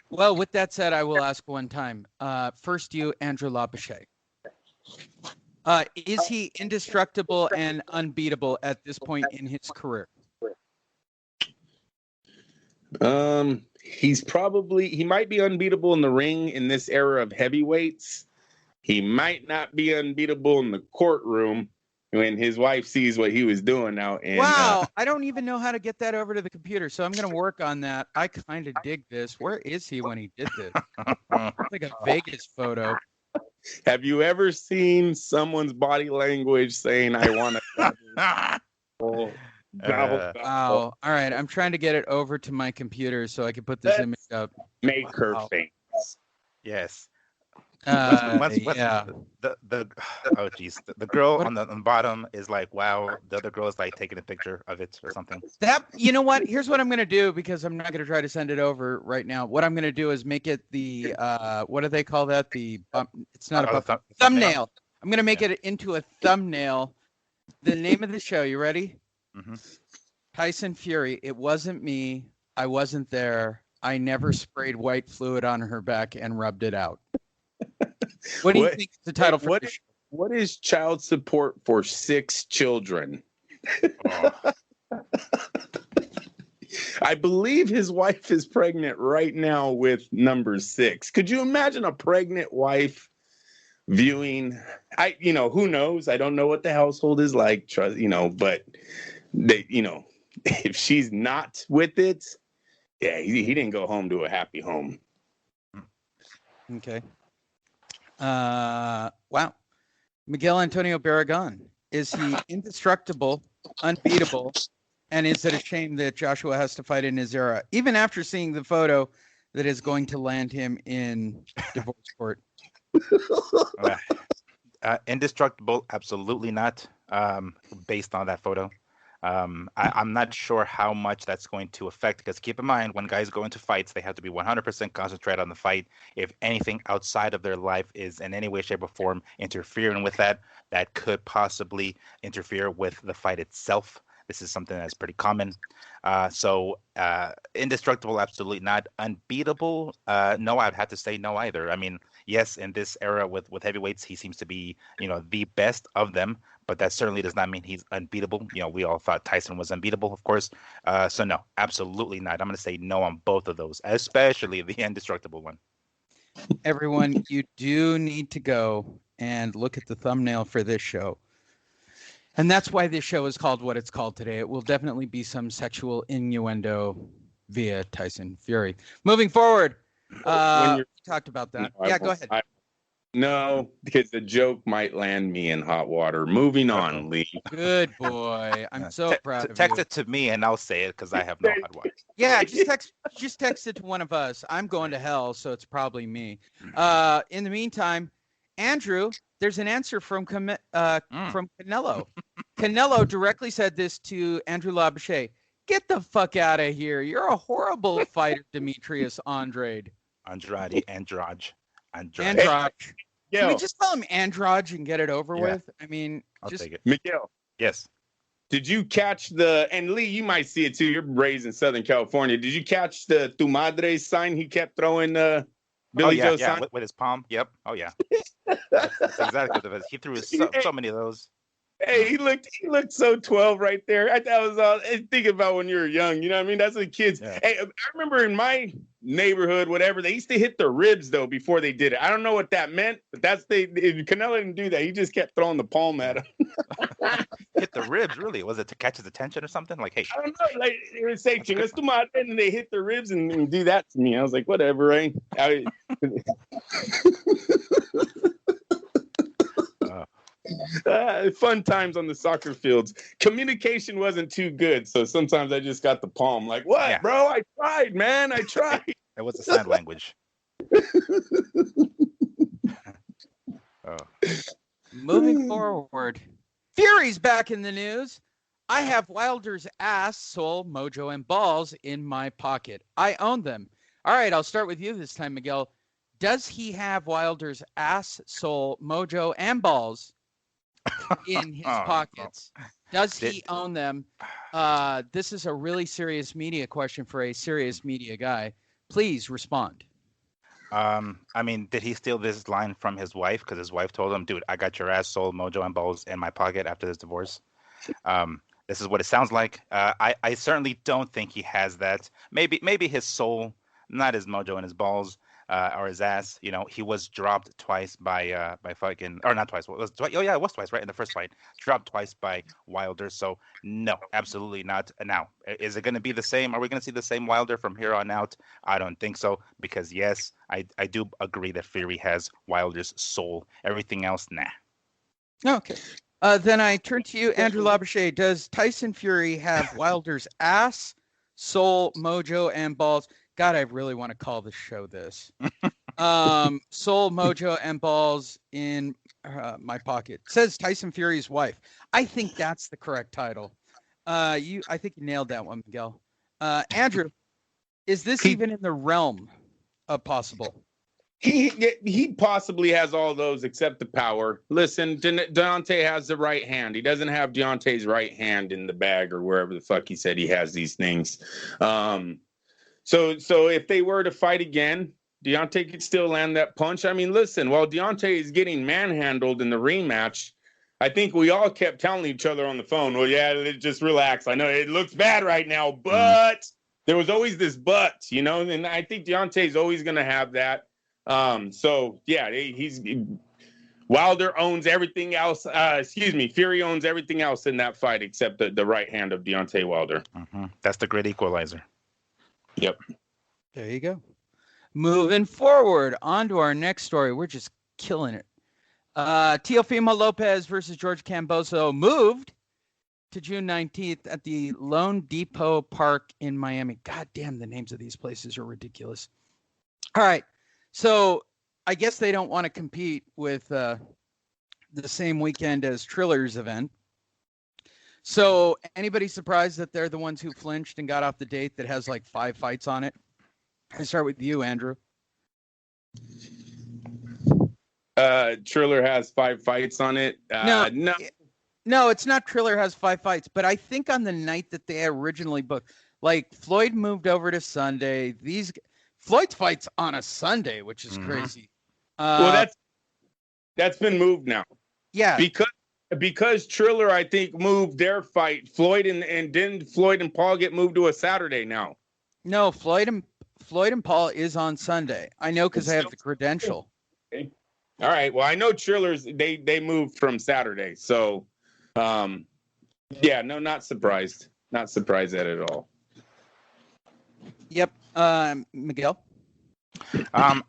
Well, with that said, I will ask one time. First, you, Andrew Labouche. Is he indestructible and unbeatable at this point in his career? He might be unbeatable in the ring in this era of heavyweights. He might not be unbeatable in the courtroom when his wife sees what he was doing out. Wow, I don't even know how to get that over to the computer, so I'm going to work on that. I kind of dig this. Where is he when he did this? It's like a Vegas photo. Have you ever seen someone's body language saying, I want to... Wow. All right. I'm trying to get it over to my computer so I can put this image up. Make her famous. Yes. Yeah. The girl on the bottom is like, wow. The other girl is like taking a picture of it or something. You know what? Here's what I'm going to do, because I'm not going to try to send it over right now. What I'm going to do is make it the, what do they call that? It's not a thumbnail. I'm going to make it into a thumbnail. The name of the show. You ready? Mm-hmm. Tyson Fury. It wasn't me. I wasn't there. I never sprayed white fluid on her back and rubbed it out. What do you think is the title for this show? What is child support for 6 children? I believe his wife is pregnant right now with number 6. Could you imagine a pregnant wife viewing? Who knows? I don't know what the household is like, but they, if she's not with it, yeah, he didn't go home to a happy home. Okay. Wow. Miguel Antonio Barragan. Is he indestructible, unbeatable, and is it a shame that Joshua has to fight in his era, even after seeing the photo that is going to land him in divorce court? Indestructible, absolutely not. Based on that photo, I'm not sure how much that's going to affect, because keep in mind, when guys go into fights, they have to be 100% concentrated on the fight. If anything outside of their life is in any way, shape, or form interfering with that, that could possibly interfere with the fight itself. This is something that's pretty common. So indestructible, absolutely not. Unbeatable, no, I'd have to say no either. I mean, yes, in this era with heavyweights, he seems to be, the best of them, but that certainly does not mean he's unbeatable. We all thought Tyson was unbeatable, of course. So no, absolutely not. I'm going to say no on both of those, especially the indestructible one. Everyone, you do need to go and look at the thumbnail for this show. And that's why this show is called what it's called today. It will definitely be some sexual innuendo via Tyson Fury. Moving forward, we talked about that. Go ahead. No, because the joke might land me in hot water. Moving on, Lee. Good boy. I'm so proud of you. Text it to me and I'll say it, because I have no hot water. Yeah, just text it to one of us. I'm going to hell, so it's probably me. In the meantime, Andrew, there's an answer from Canelo. Canelo directly said this to Andrew Labouche. Get the fuck out of here. You're a horrible fighter, Demetrius Andrade. Andrade. Can we just call him Andrade and get it over with? I mean, I'll take it. Miguel. Yes. Did you catch and Lee, you might see it too. You're raised in Southern California. Did you catch the Tu Madre sign he kept throwing Billy Joe sign? With his palm. Yep. Oh, yeah. That's exactly what it is. He threw so many of those. Hey, he looked so 12 right there. That was all. Think about when you were young. You know what I mean? That's the kids. Yeah. Hey, I remember in my neighborhood, whatever, they used to hit the ribs though before they did it. I don't know what that meant, but Canelo didn't do that. He just kept throwing the palm at him. Hit the ribs, really? Was it to catch his attention or something? Like, hey, I don't know. Like they would say, "Chingas tu madre," and they hit the ribs and do that to me. I was like, whatever, right? Fun times on the soccer fields. Communication wasn't too good, so sometimes I just got the palm. Like, what, bro? I tried, man. I tried. It was a sign language. Moving forward, Fury's back in the news. I have Wilder's ass, soul, mojo, and balls in my pocket. I own them. All right, I'll start with you this time, Miguel. Does he have Wilder's ass, soul, mojo, and balls in his pockets? No. Does he own them? This is a really serious media question for a serious media guy. Please respond. I mean, did he steal this line from his wife? Because his wife told him, dude, I got your ass, soul, mojo, and balls in my pocket after this divorce. This is what it sounds like. I certainly don't think he has that. Maybe his soul, not his mojo and his balls. Or his ass, he was dropped twice by fucking, or not twice. It was twice, right? In the first fight, dropped twice by Wilder. So no, absolutely not. Now, is it going to be the same? Are we going to see the same Wilder from here on out? I don't think so, because yes, I do agree that Fury has Wilder's soul. Everything else, nah. Okay. Then I turn to you, Andrew Labouche. Does Tyson Fury have Wilder's ass, soul, mojo, and balls? God, I really want to call the show this. Soul, mojo, and balls in my pocket. Says Tyson Fury's wife. I think that's the correct title. I think you nailed that one, Miguel. Andrew, is this even in the realm of possible? He possibly has all those except the power. Listen, Deontay has the right hand. He doesn't have Deontay's right hand in the bag or wherever the fuck he said he has these things. So if they were to fight again, Deontay could still land that punch. I mean, listen, while Deontay is getting manhandled in the rematch, I think we all kept telling each other on the phone, well, yeah, just relax. I know it looks bad right now, but there was always this but, you know, and I think Deontay's always going to have that. So yeah, he's Wilder owns everything else. Fury owns everything else in that fight except the right hand of Deontay Wilder. Mm-hmm. That's the great equalizer. Yep. There you go. Moving forward, on to our next story. We're just killing it. Teofimo Lopez versus George Camboso moved to June 19th at the Lone Depot Park in Miami. God damn, the names of these places are ridiculous. All right. So I guess they don't want to compete with the same weekend as Triller's event. So anybody surprised that they're the ones who flinched and got off the date that has like 5 fights on it? I start with you, Andrew. Triller has 5 fights on it. No, it's not Triller has 5 fights, but I think on the night that they originally booked, like Floyd moved over to Sunday. Floyd's fights on a Sunday, which is crazy. Well, that's been moved now. Yeah, because Triller, I think, moved their fight. Floyd and didn't Floyd and Paul get moved to a Saturday now? No, Floyd and Paul is on Sunday. I know because I have the credential. Okay. All right. Well, I know Triller's they moved from Saturday, so yeah, no, not surprised. Not surprised at it at all. Yep. Miguel. I'm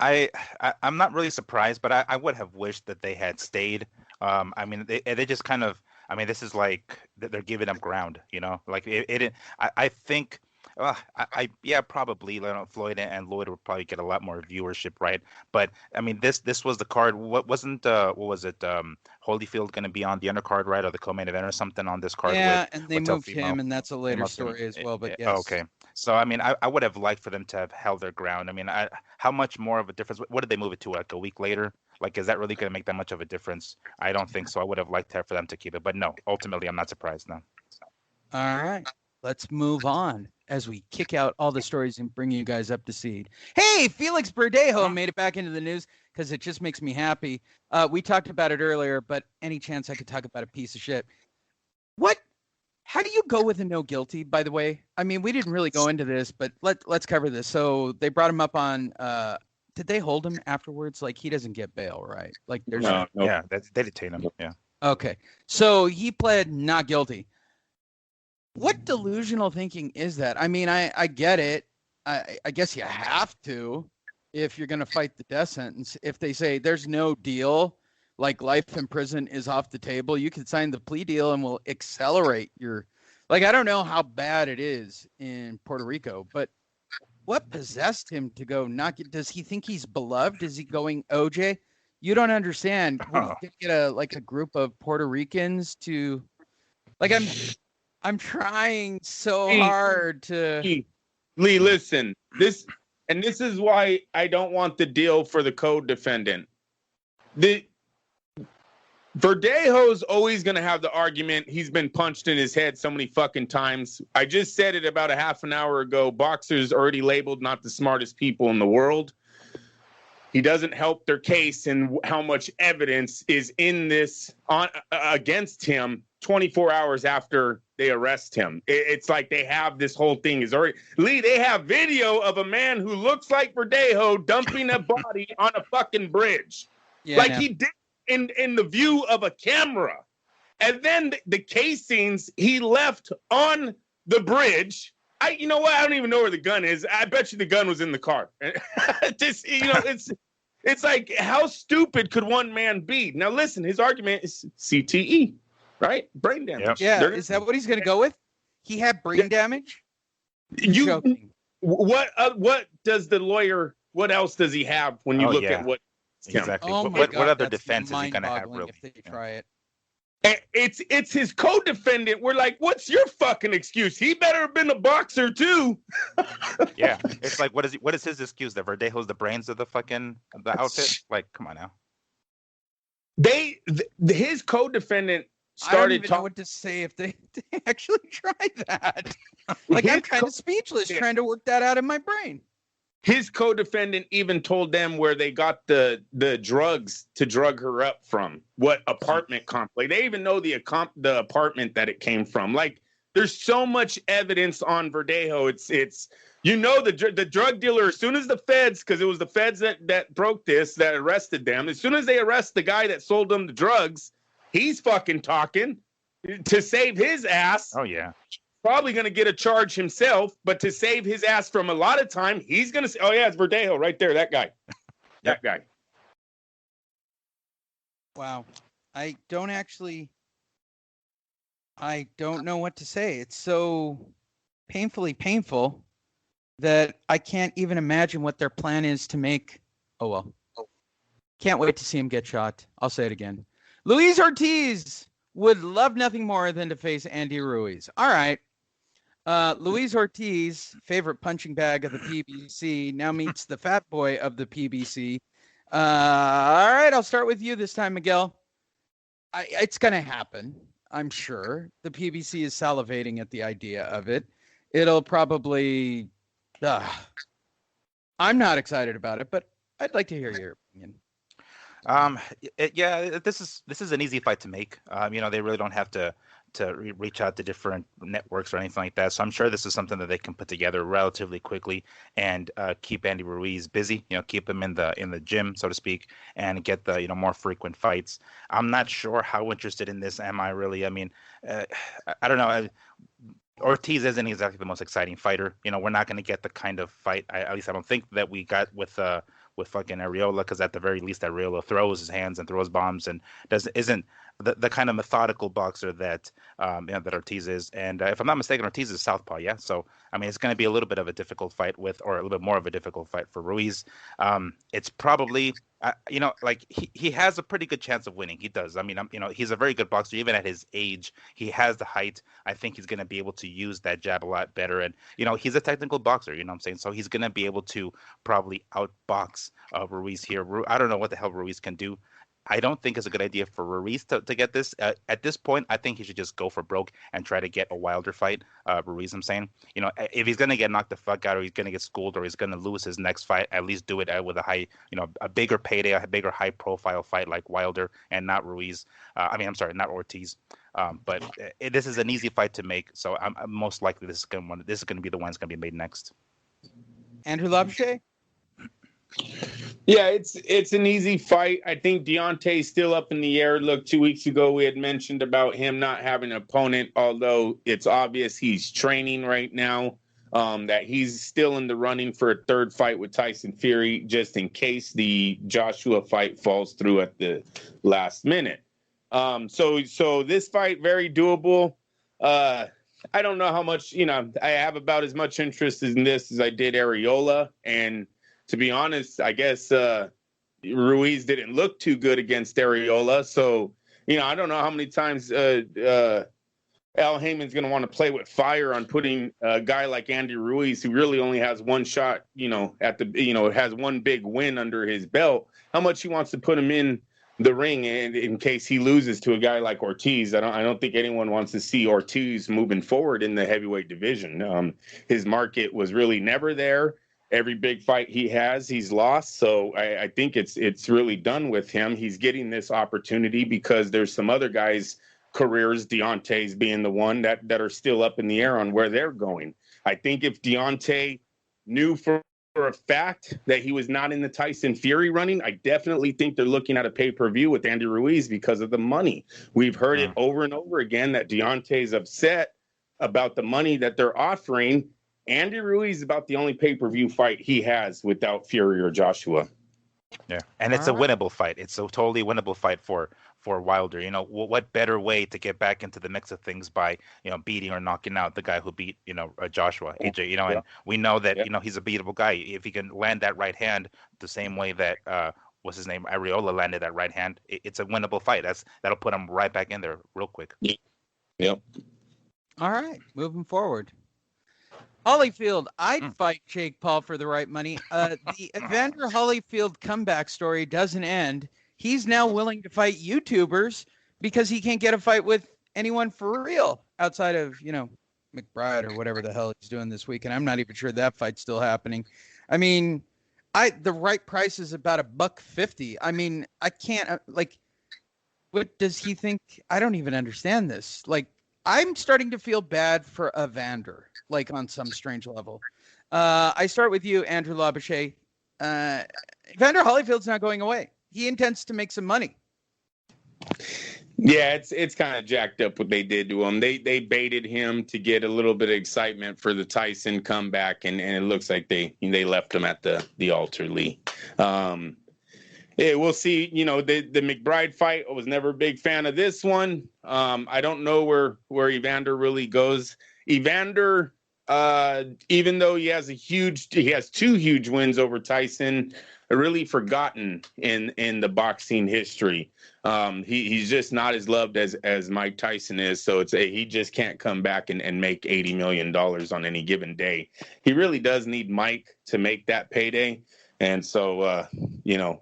not really surprised, but I would have wished that they had stayed. I mean, they just kind of. I mean, this is like they're giving up ground, you know. Like I think. Yeah, probably. Floyd and Lloyd would probably get a lot more viewership, right? But I mean, this was the card. What was it? Holyfield going to be on the undercard, right, or the co-main event or something on this card? Yeah, and they moved him, and that's a later story as well. But yes. Okay. So I mean, I would have liked for them to have held their ground. I mean, how much more of a difference? What did they move it to? Like a week later? Like, is that really going to make that much of a difference? I don't think so. I would have liked for them to keep it, but no. Ultimately, I'm not surprised. No. All right, let's move on as we kick out all the stories and bring you guys up to speed. Hey, Felix Verdejo made it back into the news because it just makes me happy. We talked about it earlier, but any chance I could talk about a piece of shit. How do you go with a no guilty, by the way? I mean, we didn't really go into this, but let's cover this. So they brought him up on, did they hold him afterwards? Like, he doesn't get bail, right? Like, there's no. Yeah, they detain him, yeah. Okay, so he pled not guilty. What delusional thinking is that? I mean, I get it. I guess you have to if you're going to fight the death sentence. If they say there's no deal, like life in prison is off the table, you can sign the plea deal and we'll accelerate your... Like, I don't know how bad it is in Puerto Rico, but what possessed him to go not... Does he think he's beloved? Is he going OJ? You don't understand. We get a group of Puerto Ricans to... Like, I'm trying so hard to... Lee, listen. This is why I don't want the deal for the co-defendant. Verdejo's always going to have the argument he's been punched in his head so many fucking times. I just said it about a half an hour ago. Boxers already labeled not the smartest people in the world. He doesn't help their case and how much evidence is in this against him 24 hours after they arrest him. It's like they have this whole thing is already... Lee, they have video of a man who looks like Verdejo dumping a body on a fucking bridge. Yeah, like he did in the view of a camera. And then the casings he left on the bridge. You know what? I don't even know where the gun is. I bet you the gun was in the car. It's like, how stupid could one man be? Now, listen, his argument is CTE, right? Brain damage. Yep. Yeah, is that what he's going to go with? He had brain damage? What does the lawyer, what else does he have when you look at what... Exactly. Oh what other defense is he going to have, really? If they try it. It's his co-defendant. We're like, what's your fucking excuse? He better have been a boxer too. Yeah, it's like, what is his excuse? That Verdejo's the brains of the outfit? Like, come on now. His co-defendant started I don't even know what to say if they actually tried that. Like, I'm kind of speechless trying to work that out in my brain. His co-defendant even told them where they got the drugs to drug her up from, what apartment complex. They even know the apartment that it came from. Like, There's so much evidence on Verdejo. It's the drug dealer, as soon as the feds, because it was the feds that broke this, that arrested them, as soon as they arrest the guy that sold them the drugs, he's fucking talking to save his ass. Oh, yeah. Probably going to get a charge himself, but to save his ass from a lot of time, he's going to say, oh, yeah, it's Verdejo right there, that guy. That guy. Wow. I don't know what to say. It's so painfully painful that I can't even imagine what their plan is to make. Oh, well. Can't wait to see him get shot. I'll say it again. Luis Ortiz would love nothing more than to face Andy Ruiz. All right. Luis Ortiz, favorite punching bag of the PBC, now meets the fat boy of the PBC. All right, I'll start with you this time, Miguel. It's going to happen, I'm sure. The PBC is salivating at the idea of it. It'll probably... I'm not excited about it, but I'd like to hear your opinion. This is an easy fight to make. They really don't have to reach out to different networks or anything like that. So I'm sure this is something that they can put together relatively quickly and keep Andy Ruiz busy. Keep him in the gym, so to speak, and get the more frequent fights. I'm not sure how interested in this am I really. I mean, I don't know. Ortiz isn't exactly the most exciting fighter. We're not going to get the kind of fight, at least I don't think, that we got with fucking Arreola, because at the very least Arreola throws his hands and throws bombs and isn't the kind of methodical boxer that that Ortiz is. And if I'm not mistaken, Ortiz is southpaw, yeah. So I mean, it's going to be a little bit of a difficult fight or a little bit more of a difficult fight for Ruiz. It's probably he has a pretty good chance of winning. He does. I mean, he's a very good boxer even at his age. He has the height. I think he's going to be able to use that jab a lot better. And he's a technical boxer. You know what I'm saying? So he's going to be able to probably outbox Ruiz here. I don't know what the hell Ruiz can do. I don't think it's a good idea for Ruiz to get this. At this point, I think he should just go for broke and try to get a Wilder fight. Ruiz, I'm saying. If he's going to get knocked the fuck out, or he's going to get schooled, or he's going to lose his next fight, at least do it with a high, a bigger payday, a bigger high profile fight like Wilder and not Ruiz. Not Ortiz. But this is an easy fight to make. So I'm most likely this is going to be the one that's going to be made next. Andrew Labuschagne? Yeah, it's an easy fight. I think Deontay's still up in the air. Look, 2 weeks ago we had mentioned about him not having an opponent, although it's obvious he's training right now, that he's still in the running for a third fight with Tyson Fury, just in case the Joshua fight falls through at the last minute. So this fight, very doable. I don't know how much, I have about as much interest in this as I did Arreola, and to be honest, I guess Ruiz didn't look too good against Arreola. So, I don't know how many times Al Heyman's going to want to play with fire on putting a guy like Andy Ruiz, who really only has one shot, has one big win under his belt, how much he wants to put him in the ring and in case he loses to a guy like Ortiz. I don't think anyone wants to see Ortiz moving forward in the heavyweight division. His market was really never there. Every big fight he has, he's lost. So I think it's really done with him. He's getting this opportunity because there's some other guys' careers, Deontay's being the one that are still up in the air on where they're going. I think if Deontay knew for a fact that he was not in the Tyson Fury running, I definitely think they're looking at a pay-per-view with Andy Ruiz because of the money. We've heard it over and over again that Deontay's upset about the money that they're offering. Andy Ruiz is about the only pay-per-view fight he has without Fury or Joshua. Yeah, and it's a winnable fight. It's a totally winnable fight for Wilder. What better way to get back into the mix of things by beating or knocking out the guy who beat Joshua, AJ. And we know that he's a beatable guy if he can land that right hand the same way that what's his name, Arreola landed that right hand. It's a winnable fight. That'll put him right back in there real quick. Yep. All right, moving forward. Holyfield, I'd fight Jake Paul for the right money. The Evander Holyfield comeback story doesn't end. He's now willing to fight YouTubers because he can't get a fight with anyone for real outside of, McBride or whatever the hell he's doing this week. And I'm not even sure that fight's still happening. I mean, the right price is about $150. I mean, I can't what does he think? I don't even understand this. I'm starting to feel bad for Evander, like on some strange level. I start with you, Andrew Labouche. Evander Holyfield's not going away. He intends to make some money. Yeah, it's kind of jacked up what they did to him. They baited him to get a little bit of excitement for the Tyson comeback, and it looks like they left him at the altar, Lee. Yeah, we'll see. You know, the McBride fight, I was never a big fan of this one. I don't know where Evander really goes. Evander, even though he has two huge wins over Tyson, really forgotten in the boxing history. He's just not as loved as Mike Tyson is. So he just can't come back and make $80 million on any given day. He really does need Mike to make that payday. And so,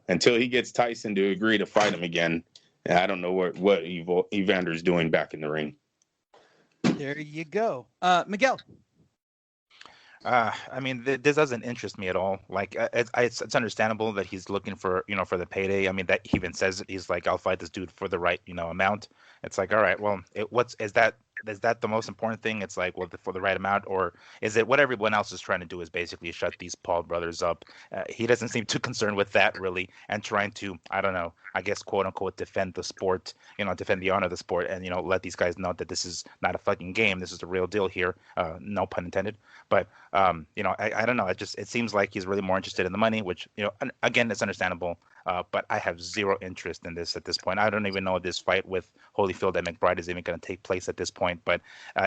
until he gets Tyson to agree to fight him again, I don't know what Evander's doing back in the ring. There you go. Miguel. I mean, this doesn't interest me at all. Like, it's understandable that he's looking for the payday. I mean, that he even says it. He's like, I'll fight this dude for the right, amount. It's like, all right, well, is that the most important thing? It's like, well, for the right amount, or is it what everyone else is trying to do is basically shut these Paul brothers up? He doesn't seem too concerned with that really, and trying to, I don't know, I guess, quote unquote, defend the sport, defend the honor of the sport, and let these guys know that this is not a fucking game. This is the real deal here. No pun intended. But I don't know. It seems like he's really more interested in the money, which again, it's understandable. But I have zero interest in this at this point. I don't even know if this fight with Holyfield and McBride is even going to take place at this point. But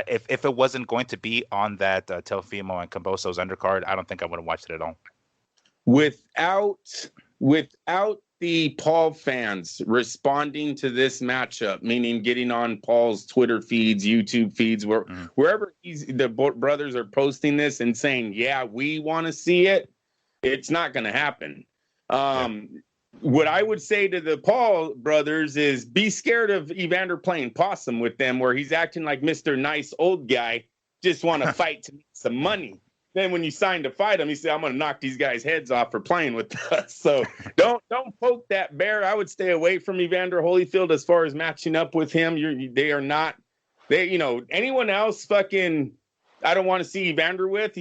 if it wasn't going to be on that Teofimo and Camboso's undercard, I don't think I would have watched it at all. Without the Paul fans responding to this matchup, meaning getting on Paul's Twitter feeds, YouTube feeds, wherever the brothers are posting this and saying, yeah, we want to see it, it's not going to happen. What I would say to the Paul brothers is be scared of Evander playing possum with them, where he's acting like Mr. Nice old guy, just want to fight to make some money. Then when you sign to fight him, you say, I'm going to knock these guys' heads off for playing with us. So don't poke that bear. I would stay away from Evander Holyfield as far as matching up with him. Anyone else fucking, I don't want to see Evander with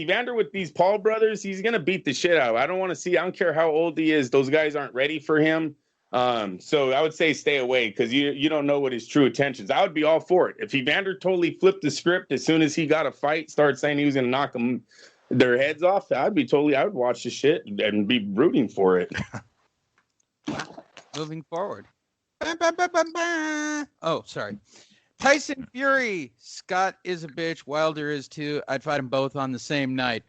these Paul brothers. He's going to beat the shit out. I don't care how old he is. Those guys aren't ready for him. So I would say stay away because you don't know what his true intentions. I would be all for it. If Evander totally flipped the script as soon as he got a fight, started saying he was going to knock their heads off, I would watch the shit and be rooting for it. Moving forward. Oh, sorry. Tyson Fury. Scott is a bitch. Wilder is too. I'd fight them both on the same night.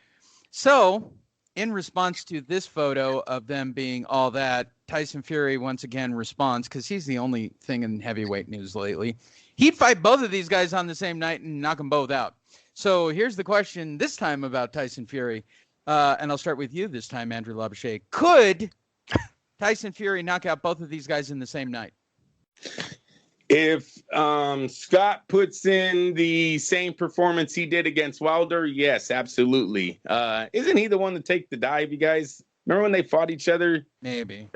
So, in response to this photo of them being all that, Tyson Fury once again responds, because he's the only thing in heavyweight news lately. He'd fight both of these guys on the same night and knock them both out. So here's the question this time about Tyson Fury. And I'll start with you this time, Andrew Labouche. Could Tyson Fury knock out both of these guys in the same night? If Scott puts in the same performance he did against Wilder, yes, absolutely. Isn't he the one to take the dive, you guys? Remember when they fought each other? Maybe.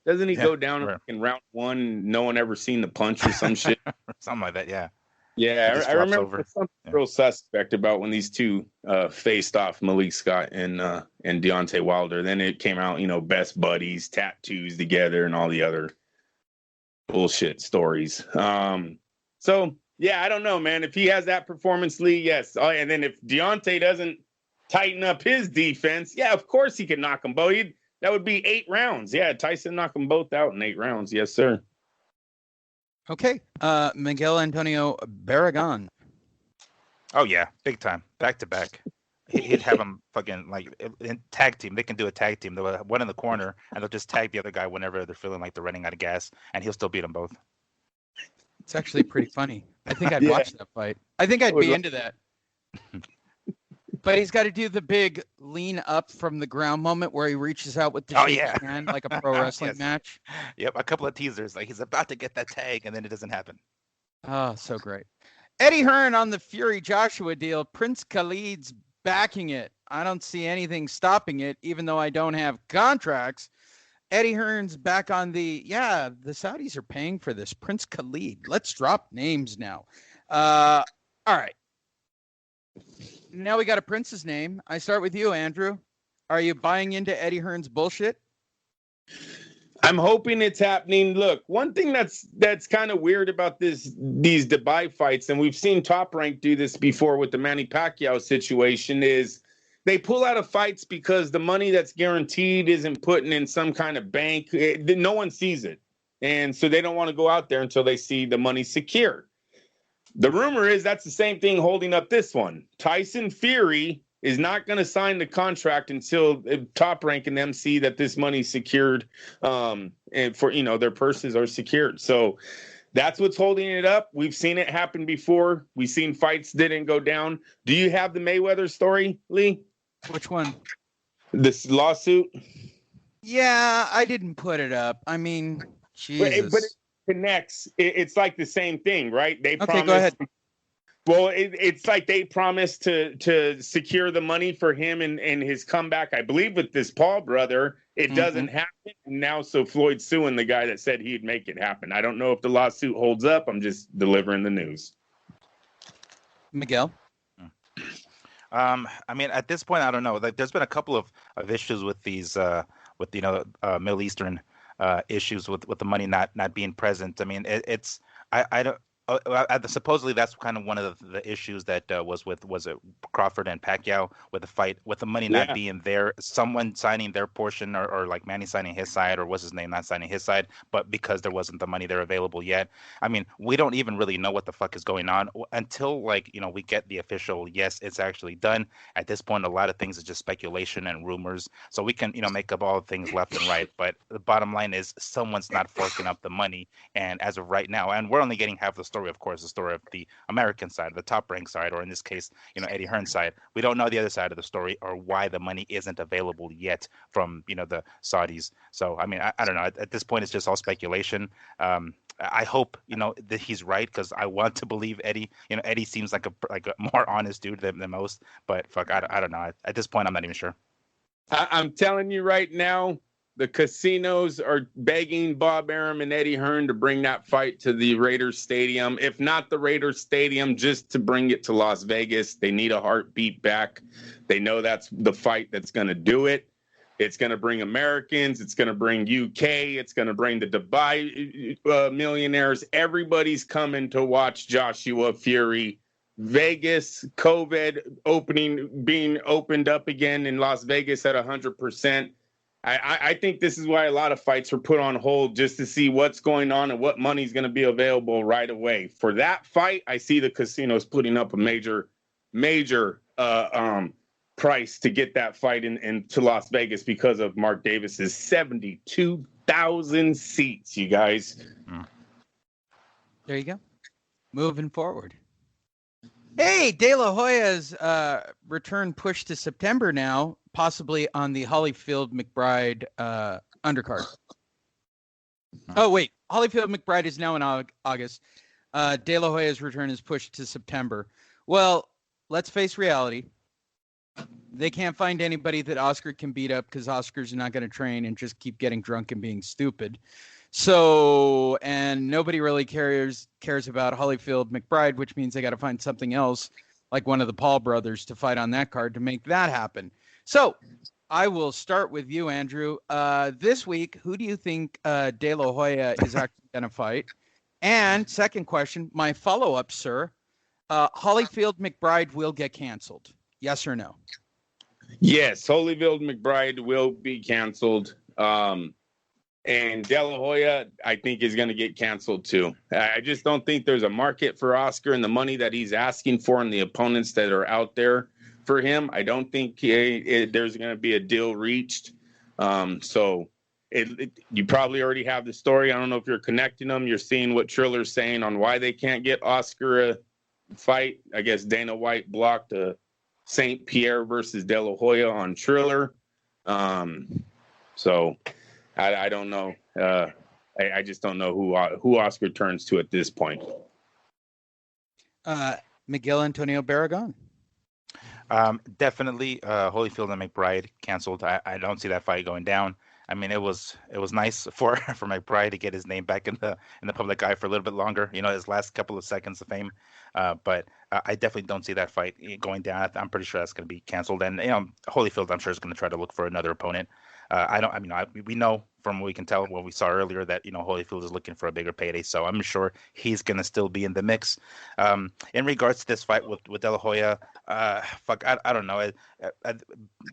Doesn't he go down in round one? No one ever seen the punch or some shit? Something like that, yeah. Yeah, I remember something real suspect about when these two faced off, Malik Scott and Deontay Wilder. Then it came out, best buddies, tattoos together, and all the other bullshit stories. So yeah, I don't know, man. If he has that performance, Lee, yes. Oh, and then if Deontay doesn't tighten up his defense, yeah, of course he can knock them both. That would be 8 rounds. Yeah, Tyson knocked them both out in 8 rounds. Yes, sir. Okay. Miguel Antonio Barragan. Oh, yeah. Big time. Back to back. He'd have them fucking in tag team. They can do a tag team. They'll have one in the corner, and they'll just tag the other guy whenever they're feeling like they're running out of gas, and he'll still beat them both. It's actually pretty funny. I think I'd watch that fight. I think I'd be into that. But he's got to do the big lean up from the ground moment where he reaches out with the hand like a pro wrestling match. Yep, a couple of teasers. Like he's about to get that tag, and then it doesn't happen. Oh, so great. Eddie Hearn on the Fury Joshua deal. Prince Khalid's backing it. I don't see anything stopping it, even though I don't have contracts. Eddie Hearn's back on the Saudis are paying for this. Prince Khalid. Let's drop names now. All right. Now we got a prince's name. I start with you, Andrew. Are you buying into Eddie Hearn's bullshit? I'm hoping it's happening. Look, one thing that's kind of weird about these Dubai fights, and we've seen Top Rank do this before with the Manny Pacquiao situation, is they pull out of fights because the money that's guaranteed isn't putting in some kind of bank. No one sees it. And so they don't want to go out there until they see the money secured. The rumor is that's the same thing holding up this one. Tyson Fury is not going to sign the contract until Top Rank and them see that this money's secured, and for their purses are secured. So that's what's holding it up. We've seen it happen before. We've seen fights didn't go down. Do you have the Mayweather story, Lee? Which one? This lawsuit? Yeah, I didn't put it up. I mean, Jesus. But it connects. It's like the same thing, right? They promised. Go ahead. Well, it's like they promised to secure the money for him and his comeback, I believe, with this Paul brother. It doesn't happen. And now, so Floyd's suing the guy that said he'd make it happen. I don't know if the lawsuit holds up. I'm just delivering the news. Miguel? I mean, at this point, I don't know. Like, there's been a couple of issues with these, Middle Eastern issues with the money not being present. I mean, I don't. Supposedly that's kind of one of the issues that was it Crawford and Pacquiao with the fight, with the money not being there, someone signing their portion or like Manny signing his side, or what's his name not signing his side, but because there wasn't the money there available yet. I mean, we don't even really know what the fuck is going on until we get the official yes, it's actually done. At this point, a lot of things is just speculation and rumors, so we can make up all things left and right, but the bottom line is someone's not forking up the money, and as of right now, and we're only getting half the story, of course, the story of the American side, the Top Rank side, or in this case, Eddie Hearn's side. We don't know the other side of the story or why the money isn't available yet from, the Saudis. So, I mean, I don't know. At this point, it's just all speculation. I hope, that he's right, because I want to believe Eddie. Eddie seems like a more honest dude than most. But fuck, I don't know. At this point, I'm not even sure. I'm telling you right now, the casinos are begging Bob Arum and Eddie Hearn to bring that fight to the Raiders Stadium. If not the Raiders Stadium, just to bring it to Las Vegas. They need a heartbeat back. They know that's the fight that's going to do it. It's going to bring Americans. It's going to bring UK. It's going to bring the Dubai millionaires. Everybody's coming to watch Joshua Fury. Vegas, COVID being opened up again in Las Vegas at 100%. I think this is why a lot of fights were put on hold, just to see what's going on and what money's going to be available right away. For that fight, I see the casinos putting up a major price to get that fight into Las Vegas because of Mark Davis's 72,000 seats, you guys. There you go. Moving forward. Hey, De La Hoya's return pushed to September now, possibly on the Holyfield McBride undercard. Oh, wait. Holyfield McBride is now in August. De La Hoya's return is pushed to September. Well, let's face reality. They can't find anybody that Oscar can beat up because Oscar's not going to train and just keep getting drunk and being stupid. So, and nobody really cares about Holyfield McBride, which means they got to find something else, like one of the Paul brothers, to fight on that card to make that happen. So, I will start with you, Andrew. This week, who do you think De La Hoya is actually going to fight? And second question, my follow-up, sir, Holyfield McBride will get canceled. Yes or no? Yes, Holyfield McBride will be canceled. And De La Hoya, I think, is going to get canceled too. I just don't think there's a market for Oscar and the money that he's asking for and the opponents that are out there for him. I don't think there's going to be a deal reached. So you probably already have the story. I don't know if you're connecting them. You're seeing what Triller's saying on why they can't get Oscar a fight. I guess Dana White blocked St. Pierre versus De La Hoya on Triller. So I don't know. I just don't know who Oscar turns to at this point. Miguel Antonio Barragan. Definitely Holyfield and McBride canceled. I don't see that fight going down. I mean, it was nice for McBride to get his name back in the public eye for a little bit longer. His last couple of seconds of fame. But I definitely don't see that fight going down. I'm pretty sure that's going to be canceled. And Holyfield, I'm sure, is going to try to look for another opponent. We know from what we can tell, what we saw earlier, that Holyfield is looking for a bigger payday. So I'm sure he's going to still be in the mix. In regards to this fight with De La Hoya, I don't know.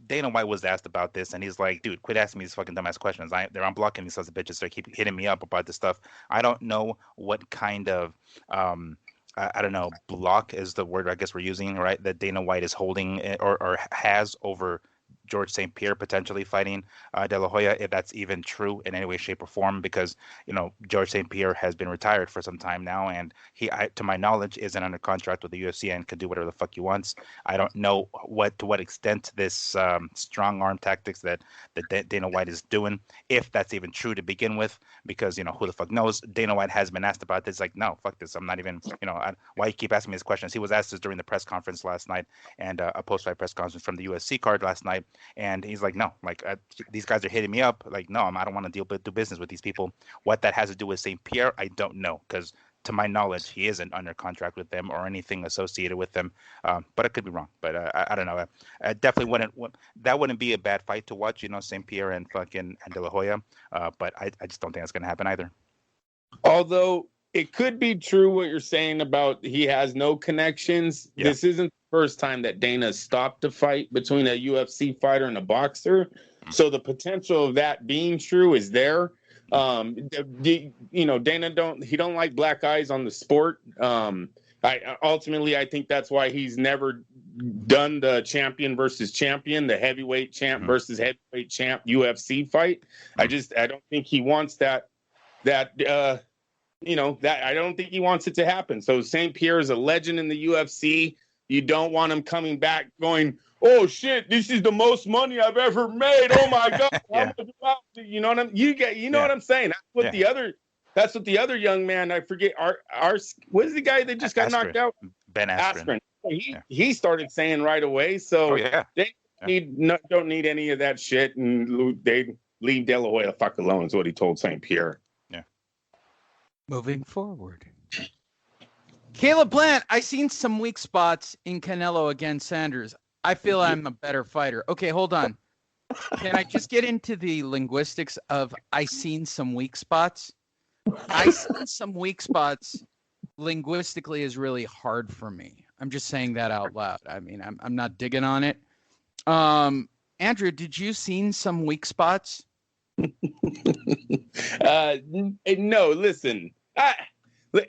Dana White was asked about this, and he's like, "Dude, quit asking me these fucking dumbass questions. I'm blocking these sons of bitches. They keep hitting me up about this stuff. I don't know what kind of I don't know, block is the word I guess we're using, right? That Dana White is holding or has over George St. Pierre potentially fighting De La Hoya, if that's even true in any way, shape, or form, because George St. Pierre has been retired for some time now, and he, to my knowledge, isn't under contract with the UFC and can do whatever the fuck he wants. I don't know to what extent this strong arm tactics that Dana White is doing, if that's even true to begin with, because who the fuck knows. Dana White has been asked about this, like, no, fuck this. I'm not even why you keep asking me these questions. He was asked this during the press conference last night and a post-fight press conference from the UFC card last night. And he's like, no, like these guys are hitting me up. Like, no, I don't want to do business with these people. What that has to do with St. Pierre, I don't know, because to my knowledge, he isn't under contract with them or anything associated with them. But I could be wrong. But I don't know. I definitely wouldn't be a bad fight to watch, St. Pierre and De La Hoya. But I just don't think that's going to happen either. Although it could be true what you're saying about he has no connections. Yeah. This isn't the first time that Dana stopped a fight between a UFC fighter and a boxer. Mm-hmm. So the potential of that being true is there. Dana don't like black eyes on the sport. I think that's why he's never done the champion versus champion, the heavyweight champ versus heavyweight champ UFC fight. I don't think he wants that I don't think he wants it to happen. So St. Pierre is a legend in the UFC. You don't want him coming back going, oh shit, this is the most money I've ever made. Oh my God. Yeah. You know what what I'm saying? That's what the other young man, I forget, what is the guy that just got knocked out? Ben Askren. He started saying right away. So they don't need any of that shit, and they leave De La Hoya the fuck alone is what he told St. Pierre. Moving forward. Caleb Plant, I seen some weak spots in Canelo against Sanders. I feel I'm a better fighter. Okay, hold on. Can I just get into the linguistics of I seen some weak spots? I seen some weak spots linguistically is really hard for me. I'm just saying that out loud. I mean, I'm not digging on it. Andrew, did you seen some weak spots? No, listen.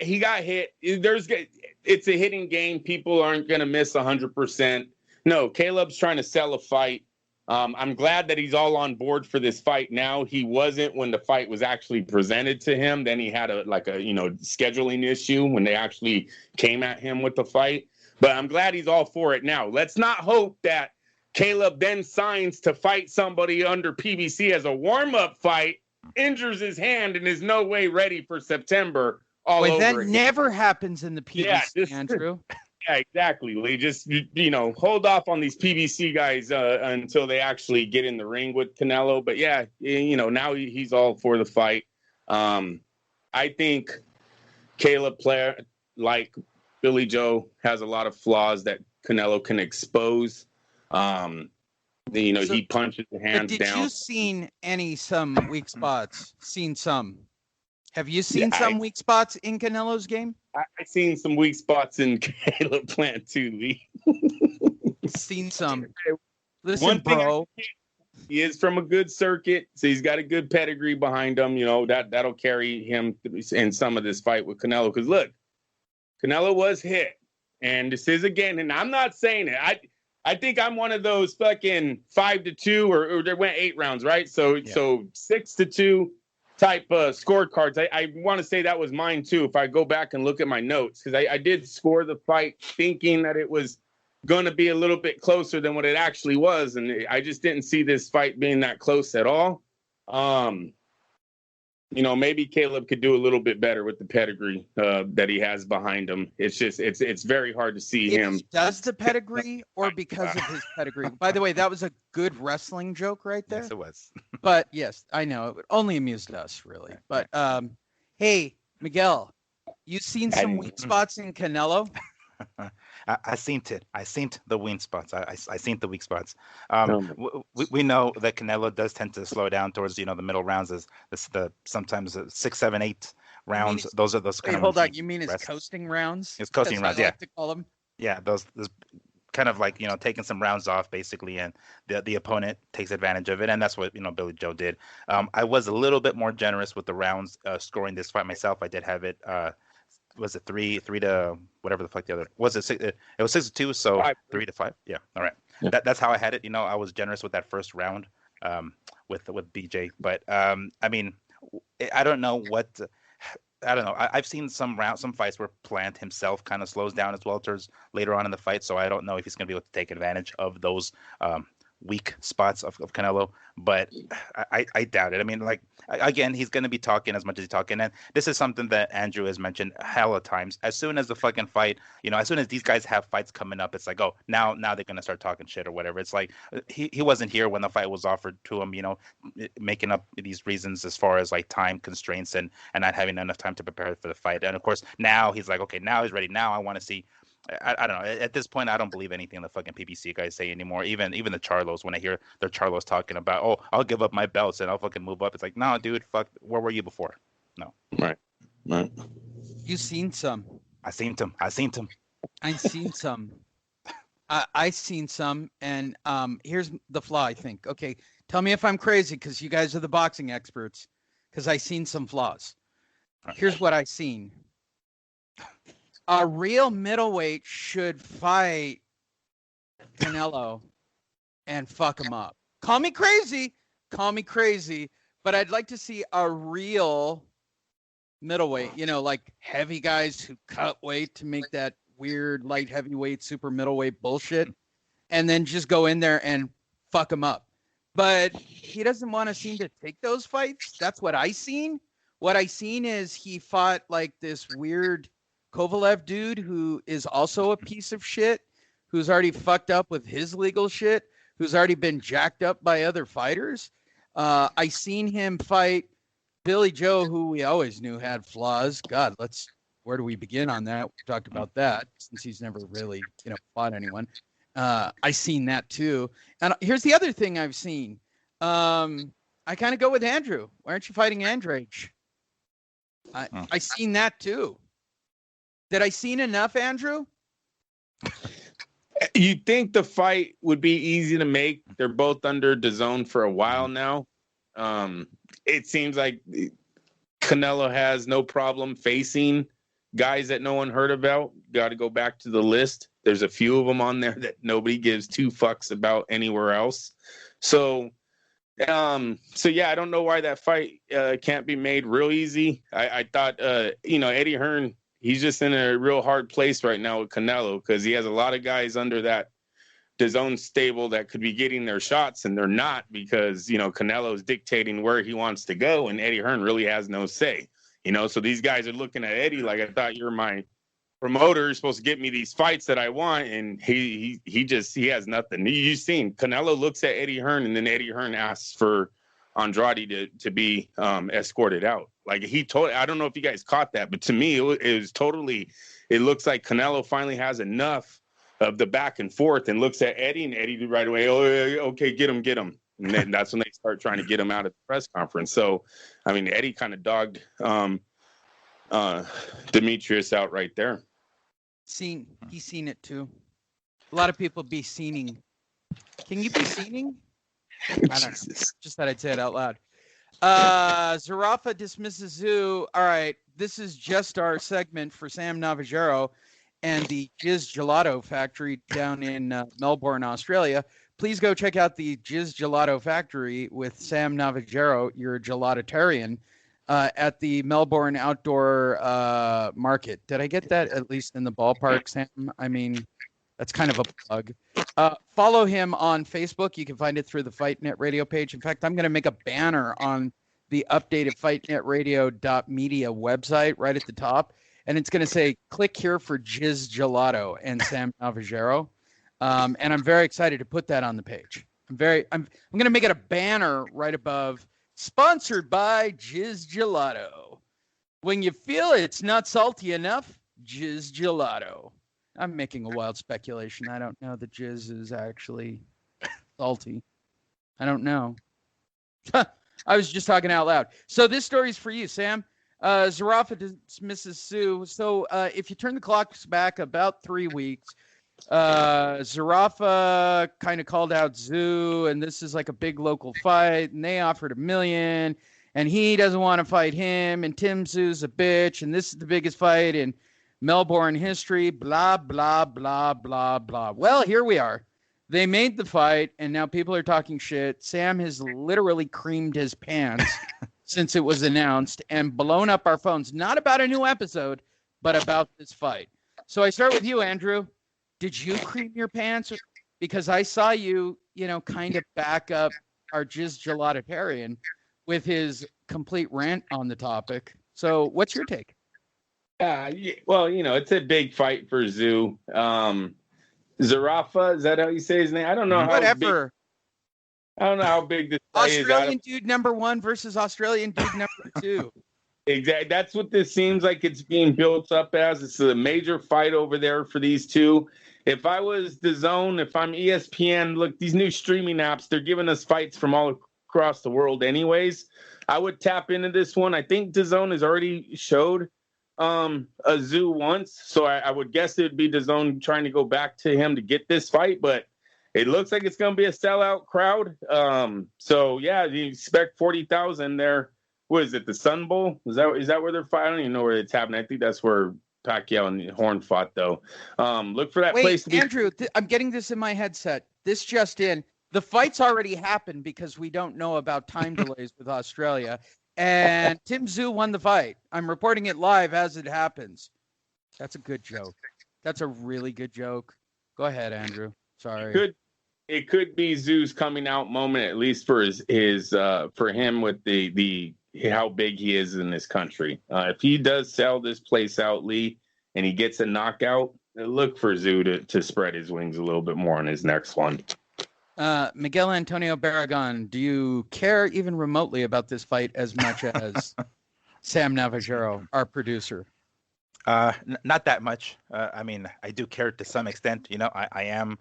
He got hit. It's a hitting game. People aren't going to miss 100%. No, Caleb's trying to sell a fight. I'm glad that he's all on board for this fight now. He wasn't when the fight was actually presented to him. Then he had a scheduling issue when they actually came at him with the fight. But I'm glad he's all for it now. Let's not hope that Caleb then signs to fight somebody under PBC as a warm-up fight, injures his hand, and is no way ready for September all over that again. Never happens in the PBC, Andrew. Yeah, exactly. We just, hold off on these PBC guys until they actually get in the ring with Canelo. But yeah, now he's all for the fight. I think Caleb, like Billy Joe, has a lot of flaws that Canelo can expose. He punches the hands down. Did you seen some weak spots? Seen some? Have you seen some weak spots in Canelo's game? I've seen some weak spots in Caleb Plant too. Seen some. Listen, bro. He is from a good circuit, so he's got a good pedigree behind him. That'll carry him in some of this fight with Canelo. Because look, Canelo was hit, and this is again, and I'm not saying it. I think I'm one of those fucking 5-2 or they went 8 rounds, right? So 6-2 type scorecards. I want to say that was mine too. If I go back and look at my notes, because I did score the fight thinking that it was going to be a little bit closer than what it actually was, and I just didn't see this fight being that close at all. Maybe Caleb could do a little bit better with the pedigree that he has behind him. It's just, it's very hard to see him. Does the pedigree or because of his pedigree? By the way, that was a good wrestling joke right there. Yes, it was. But yes, I know. It only amused us, really. But hey, Miguel, you seen some weak spots in Canelo? I seen it. I seen the weak spots. I seen the weak spots. Oh my- We know that Canelo does tend to slow down towards the middle rounds. Is the sometimes 6, 7, 8 You mean rounds. his- Those are those Wait, kind of hold when on. You mean his rests. coasting rounds? It's coasting As I rounds. Yeah, like to call them. yeah. Those kind of like taking some rounds off basically, and the opponent takes advantage of it, and that's what Billy Joe did. I was a little bit more generous with the rounds scoring this fight myself. I did have it. Was it three to whatever the fuck the other was it? It was 6-2, so 3-5. Yeah, all right. Yeah. That's how I had it. I was generous with that first round, with BJ. But I mean, I don't know what. I don't know. I've seen some fights where Plant himself kind of slows down as well towards later on in the fight, so I don't know if he's going to be able to take advantage of those weak spots of Canelo, but I doubt it. I mean, like, again, he's going to be talking as much as he's talking, and this is something that Andrew has mentioned hella times. As soon as the fucking fight, as soon as these guys have fights coming up, it's like, oh, now they're going to start talking shit or whatever. It's like he wasn't here when the fight was offered to him, making up these reasons as far as like time constraints and not having enough time to prepare for the fight. And of course, now he's like, okay, now he's ready. Now I want to see. I don't know. At this point, I don't believe anything the fucking PBC guys say anymore. Even the Charlos, when I hear their Charlos talking about, oh, I'll give up my belts and I'll fucking move up. It's like, no, dude, fuck. Where were you before? No. Right. You seen some. I seen him. I seen some. I seen some, and here's the flaw. I think. Okay, tell me if I'm crazy, because you guys are the boxing experts. Because I seen some flaws. Here's what I seen. A real middleweight should fight Canelo and fuck him up. Call me crazy, but I'd like to see a real middleweight, like heavy guys who cut weight to make that weird light heavyweight, super middleweight bullshit, and then just go in there and fuck him up. But he doesn't want to seem to take those fights. That's what I seen. What I seen is he fought like this weird Kovalev dude who is also a piece of shit, who's already fucked up with his legal shit, who's already been jacked up by other fighters. I seen him fight Billy Joe, who we always knew had flaws. God, where do we begin on that? We talked about that since he's never really, fought anyone. I seen that too. And here's the other thing I've seen. I kind of go with Andrew. Why aren't you fighting Andrade? I seen that too. Did I seen enough, Andrew? You think the fight would be easy to make? They're both under DAZN for a while now. It seems like Canelo has no problem facing guys that no one heard about. Got to go back to the list. There's a few of them on there that nobody gives two fucks about anywhere else. So yeah, I don't know why that fight can't be made real easy. I thought, Eddie Hearn, he's just in a real hard place right now with Canelo because he has a lot of guys under that DAZN stable that could be getting their shots, and they're not because, Canelo's dictating where he wants to go, and Eddie Hearn really has no say. So these guys are looking at Eddie like, I thought you're my promoter, you're supposed to get me these fights that I want, and he has nothing. You've seen Canelo looks at Eddie Hearn, and then Eddie Hearn asks for Andrade to be escorted out. Like I don't know if you guys caught that, but to me it was totally. It looks like Canelo finally has enough of the back and forth, and looks at Eddie, and Eddie right away, oh, okay, get him, and then that's when they start trying to get him out of the press conference. So, I mean, Eddie kind of dogged Demetrius out right there. He's seen it too. A lot of people be seening. Can you be seening? I don't know. Just thought I'd say it out loud. Zarafa dismisses Zoo. All right, this is just our segment for Sam Navajero and the Jizz Gelato Factory down in Melbourne, Australia. Please go check out the Jizz Gelato Factory with Sam Navajero. You're a gelatotarian. At the Melbourne Outdoor Market. Did I get that at least in the ballpark, Sam? I mean, that's kind of a plug. Follow him on Facebook. You can find it through the Fight Net Radio page. In fact, I'm going to make a banner on the updated fightnetradio.media website right at the top. And it's going to say, click here for Jizz Gelato and Sam Navajero. And I'm very excited to put that on the page. I'm going to make it a banner right above. Sponsored by Jizz Gelato. When you feel it's not salty enough, Jizz Gelato. I'm making a wild speculation. I don't know. The jizz is actually salty. I don't know. I was just talking out loud. So this story's for you, Sam. Zarafa dismisses Tszyu. So if you turn the clocks back about 3 weeks, Zarafa kind of called out Tszyu, and this is like a big local fight, and they offered $1 million, and he doesn't want to fight him, and Tim Tszyu's a bitch, and this is the biggest fight in Melbourne history, blah, blah, blah, blah, blah. Well, here we are. They made the fight, and now people are talking shit. Sam has literally creamed his pants since it was announced and blown up our phones, not about a new episode, but about this fight. So I start with you, Andrew. Did you cream your pants? Because I saw you, kind of back up our Jizz Gelatitarian with his complete rant on the topic. So what's your take? Well, it's a big fight for Tszyu. Zarafa, is that how you say his name? I don't know how big. I don't know how big this fight is. Australian dude number 1 versus Australian dude number 2. Exactly. That's what this seems like it's being built up as. It's a major fight over there for these two. If I was DAZN, if I'm ESPN, look, these new streaming apps, they're giving us fights from all across the world anyways. I would tap into this one. I think DAZN has already showed a Tszyu once, so I would guess it would be DAZN trying to go back to him to get this fight, but it looks like it's going to be a sellout crowd. So yeah, you expect 40,000 there. What is it, the Sun Bowl? Is that where they're fighting? I don't even know where it's happening. I think that's where Pacquiao and Horn fought, though. Look for that place to be. Andrew, I'm getting this in my headset. This just in. The fight's already happened because we don't know about time delays with Australia. And Tim Tszyu won the fight. I'm reporting it live as it happens. That's a good joke. That's a really good joke. Go ahead, Andrew. Sorry. It could be Tszyu's coming out moment, at least for his for him with the how big he is in this country. If he does sell this place out, Lee, and he gets a knockout, look for Tszyu to spread his wings a little bit more on his next one. Miguel Antonio Barragan, do you care even remotely about this fight as much as Sam Navajero, our producer? Not that much. I mean, I do care to some extent. I am.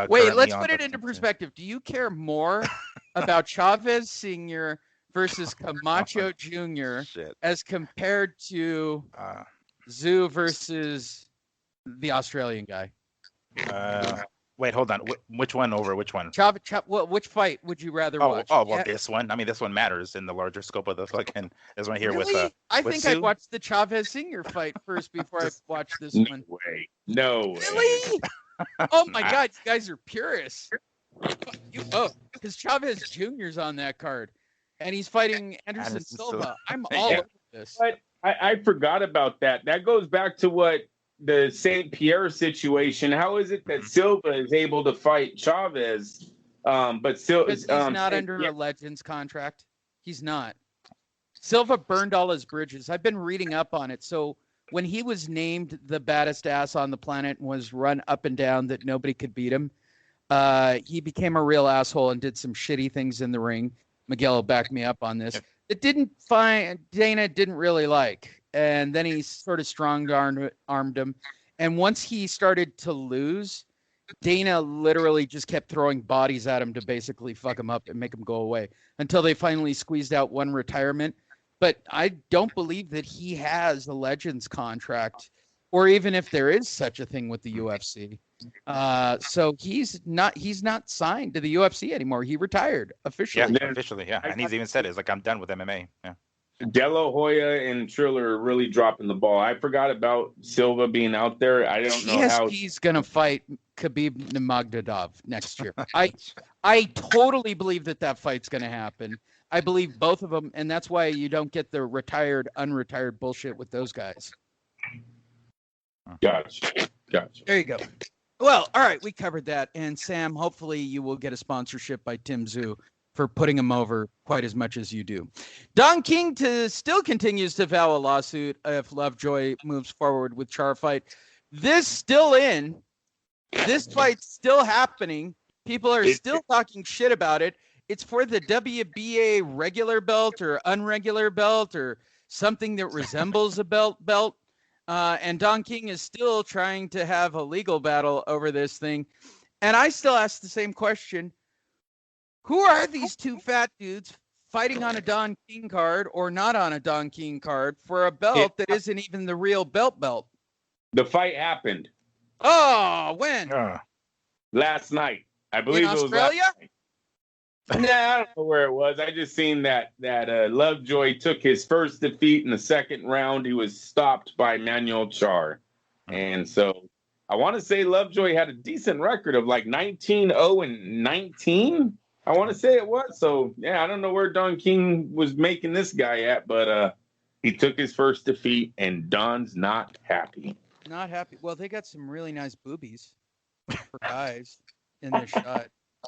Wait, let's put it into perspective. Do you care more about Chavez Sr. versus Camacho Jr. as compared to Tszyu versus the Australian guy? Wait, hold on. Which one over which one? Which fight would you rather watch? This one. I mean, this one matters in the larger scope of the fucking. This one here really? with. I think I'd watch the Chavez Senior fight first before I watch this one. No way. Really? Oh my God, you guys are purists. You both, because Chavez Jr.'s on that card, and he's fighting Anderson Silva. I'm all over this. But I forgot about that. That goes back to what. The St. Pierre situation. How is it that Silva is able to fight Chavez, but Silva he's not under a Legends contract? He's not. Silva burned all his bridges. I've been reading up on it. So when he was named the baddest ass on the planet and was run up and down that nobody could beat him, he became a real asshole and did some shitty things in the ring. Miguel will back me up on this. Dana didn't really like. And then he sort of strong-armed him. And once he started to lose, Dana literally just kept throwing bodies at him to basically fuck him up and make him go away until they finally squeezed out one retirement. But I don't believe that he has a Legends contract, or even if there is such a thing with the UFC. So he's not signed to the UFC anymore. He retired officially. Yeah, officially, yeah. And he's even said it's like, I'm done with MMA. Yeah. De La Hoya and Triller are really dropping the ball. I forgot about Silva being out there. I don't know how he's going to fight Khabib Nurmagomedov next year. I totally believe that fight's going to happen. I believe both of them, and that's why you don't get the retired, unretired bullshit with those guys. Gotcha. There you go. Well, all right, we covered that. And Sam, hopefully you will get a sponsorship by Tim Tszyu for putting him over quite as much as you do. Don King still continues to vow a lawsuit if Lovejoy moves forward with Char fight. This fight's still happening. People are still talking shit about it. It's for the WBA regular belt or unregular belt or something that resembles a belt. And Don King is still trying to have a legal battle over this thing. And I still ask the same question. Who are these two fat dudes fighting on a Don King card or not on a Don King card for a belt that isn't even the real belt? The fight happened. Oh, when? Last night. I believe in it was Australia? last night. Nah, I don't know where it was. I just seen that Lovejoy took his first defeat in the second round. He was stopped by Manuel Char. And so I want to say Lovejoy had a decent record of like 19-0-19. I want to say it was. So, yeah, I don't know where Don King was making this guy at, but he took his first defeat, and Don's not happy. Not happy. Well, they got some really nice boobies for guys in this shot.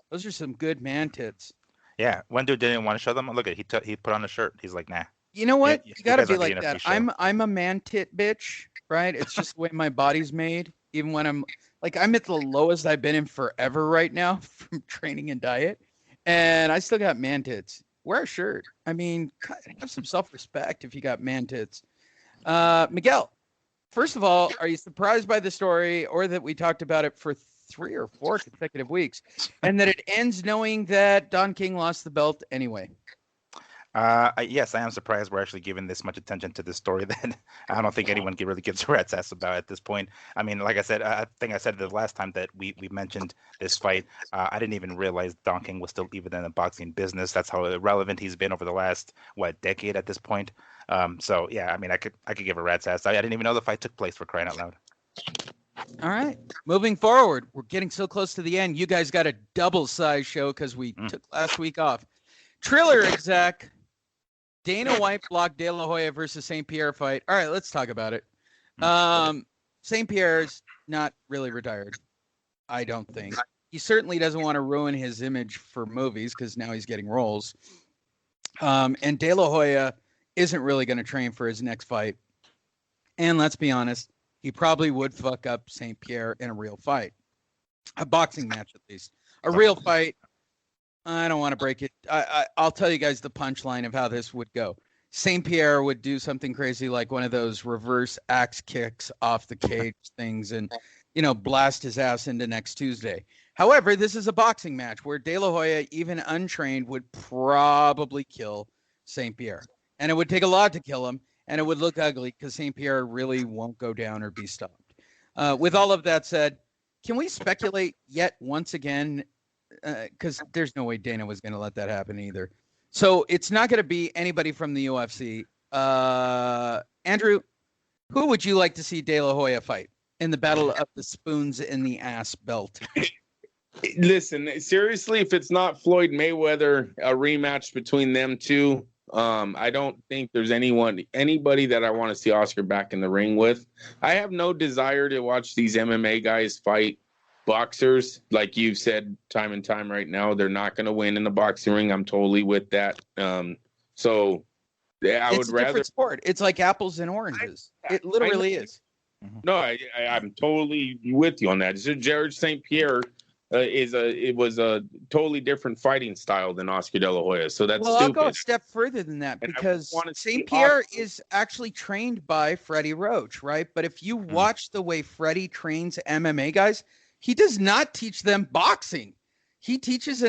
Those are some good man tits. Yeah, one dude didn't want to show them. Look at he put on a shirt. He's like, nah. You know what? You You gotta guys be aren't like getting a that. free show. I'm a man tit bitch, right? It's just the way my body's made. Even when I'm at the lowest I've been in forever right now from training and diet, and I still got man tits. Wear a shirt. I mean, have some self-respect if you got man tits. Miguel, first of all, are you surprised by the story, or that we talked about it for 3 or 4 consecutive weeks, and that it ends knowing that Don King lost the belt anyway? Yes, I am surprised we're actually giving this much attention to this story that I don't think anyone really gives a rat's ass about at this point. I mean, like I said, I think I said the last time that we mentioned this fight, I didn't even realize Don King was still even in the boxing business. That's how irrelevant he's been over the last, decade at this point. So, yeah, I mean, I could give a rat's ass. I didn't even know the fight took place, for crying out loud. All right. Moving forward, we're getting so close to the end. You guys got a double-size show because we took last week off. Triller exec, Dana White blocked De La Hoya versus St. Pierre fight. All right, let's talk about it. St. Pierre's not really retired, I don't think. He certainly doesn't want to ruin his image for movies because now he's getting roles. And De La Hoya isn't really going to train for his next fight. And let's be honest, he probably would fuck up St. Pierre in a real fight. A boxing match, at least. A real fight, I don't want to break it. I'll tell you guys the punchline of how this would go. St. Pierre would do something crazy like one of those reverse axe kicks off the cage things and, blast his ass into next Tuesday. However, this is a boxing match where De La Hoya, even untrained, would probably kill St. Pierre. And it would take a lot to kill him. And it would look ugly because St. Pierre really won't go down or be stopped. With all of that said, can we speculate yet once again? Because there's no way Dana was going to let that happen either. So it's not going to be anybody from the UFC. Andrew, who would you like to see De La Hoya fight in the battle of the spoons in the ass belt? Listen, seriously, if it's not Floyd Mayweather, a rematch between them two, I don't think there's anybody that I want to see Oscar back in the ring with. I have no desire to watch these MMA guys fight boxers. Like you've said time and time right now, they're not going to win in the boxing ring. I'm totally with that. So yeah, It's a different sport. It's like apples and oranges. It literally is. No, I'm totally with you on that. Jared St. Pierre was a totally different fighting style than Oscar De La Hoya. So that's well, stupid. I'll go a step further than that because St. Pierre is actually trained by Freddie Roach, right? But if you watch the way Freddie trains MMA guys, he does not teach them boxing. He teaches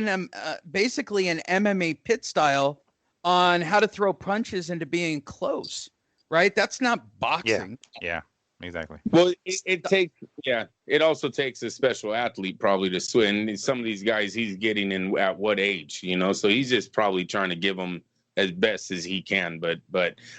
basically an MMA pit style on how to throw punches into being close, right? That's not boxing. Yeah. Exactly. Well, it also takes a special athlete probably to swim. Some of these guys he's getting in at what age, so he's just probably trying to give them as best as he can. But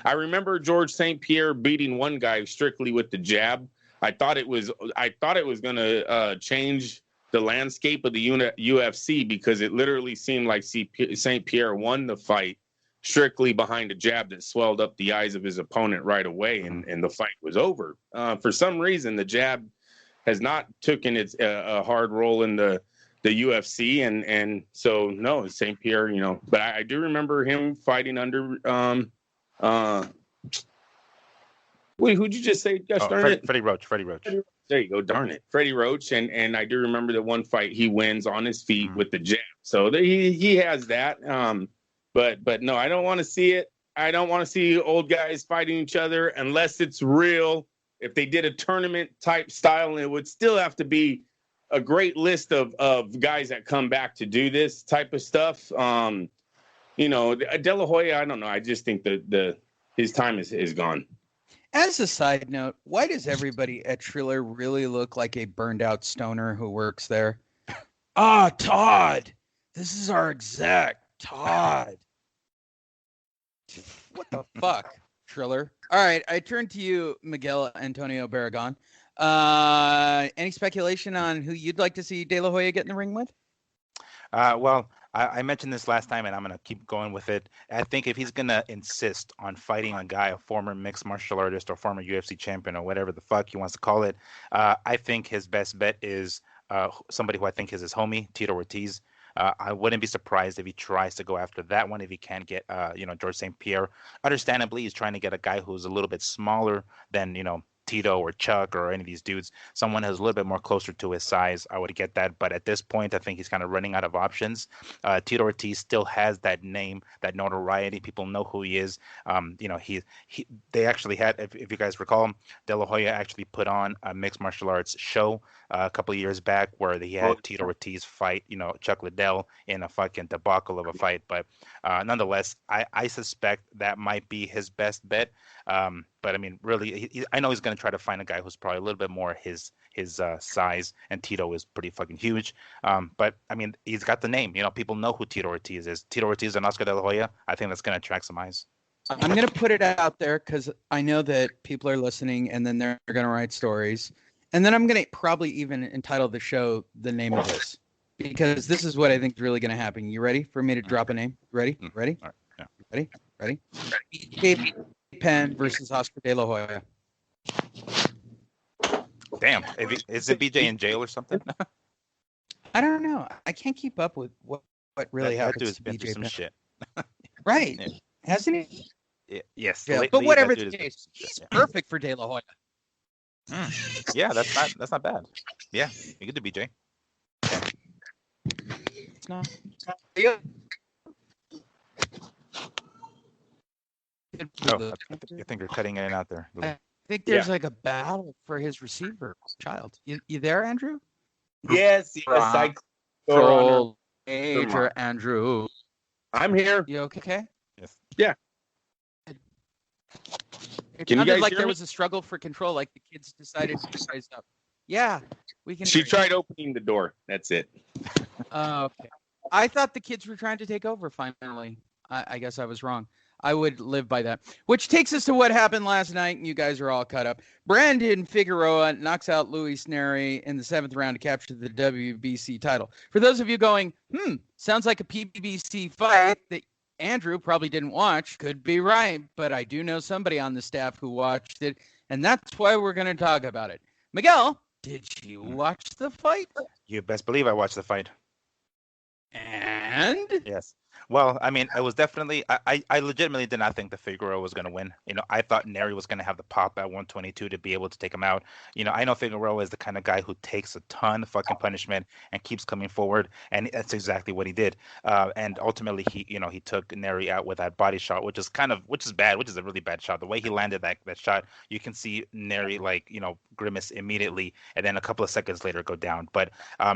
I remember George St. Pierre beating one guy strictly with the jab. I thought it was going to change the landscape of the UFC because it literally seemed like St. Pierre won the fight strictly behind a jab that swelled up the eyes of his opponent right away, and the fight was over. For some reason, the jab has not taken a hard role in the UFC, and so no, St. Pierre, But I do remember him fighting under. Wait, who'd you just say? Gosh, Freddie Roach. There you go. Darn it, Freddie Roach, and I do remember that one fight he wins on his feet with the jab. So he has that. But no, I don't want to see it. I don't want to see old guys fighting each other unless it's real. if they did a tournament type style, it would still have to be a great list of guys that come back to do this type of stuff. You know, De La Hoya, I don't know. I just think his time is gone. As a side note, why does everybody at Triller really look like a burned out stoner who works there? Todd, this is our exec, Todd. What the fuck, Triller? All right, I turn to you, Miguel Antonio Barragan. Any speculation on who you'd like to see De La Hoya get in the ring with? Well, I mentioned this last time, and I'm going to keep going with it. I think if he's going to insist on fighting a guy, a former mixed martial artist or former UFC champion or whatever the fuck he wants to call it, I think his best bet is somebody who I think is his homie, Tito Ortiz. I wouldn't be surprised if he tries to go after that one if he can't get, George St. Pierre. Understandably, he's trying to get a guy who's a little bit smaller than, Tito or Chuck or any of these dudes, someone who's a little bit more closer to his size. I would get that. But at this point, I think he's kind of running out of options. Tito Ortiz still has that name, that notoriety. People know who he is. They actually had, if you guys recall, De La Hoya actually put on a mixed martial arts show a couple of years back where he had Tito Ortiz fight, Chuck Liddell in a fucking debacle of a fight. But nonetheless, I suspect that might be his best bet. But I mean, really, I know he's going to try to find a guy who's probably a little bit more his size, and Tito is pretty fucking huge. But I mean, he's got the name. People know who Tito Ortiz is. Tito Ortiz and Oscar De La Hoya. I think that's going to attract some eyes. I'm going to put it out there because I know that people are listening, and then they're going to write stories, and then I'm going to probably even entitle the show the name of this because this is what I think is really going to happen. You ready for me to drop a name? Ready? Ready? All right. Yeah. Ready? BJ Penn versus Oscar De La Hoya. Damn. Is it BJ in jail or something? I don't know. I can't keep up with what really happens to BJ Penn. Shit. Right. Yeah. Hasn't he? Yeah, yes. Yeah, but whatever the case, he's perfect for De La Hoya. Yeah, that's not bad. Yeah, you get to BJ. It's not. I think you're cutting in and out there. I think there's like a battle for his receiver child. You there, Andrew? Yes. Control Major Andrew. I'm here. You okay? Yes. Yeah. It sounded like there was a struggle for control, like the kids decided to rise up. Yeah, we can. She tried opening the door. That's it. Okay. I thought the kids were trying to take over finally. I guess I was wrong. I would live by that. Which takes us to what happened last night, and you guys are all caught up. Brandon Figueroa knocks out Luis Neri in the 7th round to capture the WBC title. For those of you going, sounds like a PBC fight that Andrew probably didn't watch, could be right, but I do know somebody on the staff who watched it, and that's why we're going to talk about it. Miguel, did you watch the fight? You best believe I watched the fight. And? Yes. Well, I mean, it was definitely, I legitimately did not think the Figueroa was going to win. I thought Neri was going to have the pop at 122 to be able to take him out. I know Figueroa is the kind of guy who takes a ton of fucking punishment and keeps coming forward, and that's exactly what he did. And ultimately, he took Neri out with that body shot, which is bad, which is a really bad shot. The way he landed that shot, you can see Neri grimace immediately, and then a couple of seconds later go down. But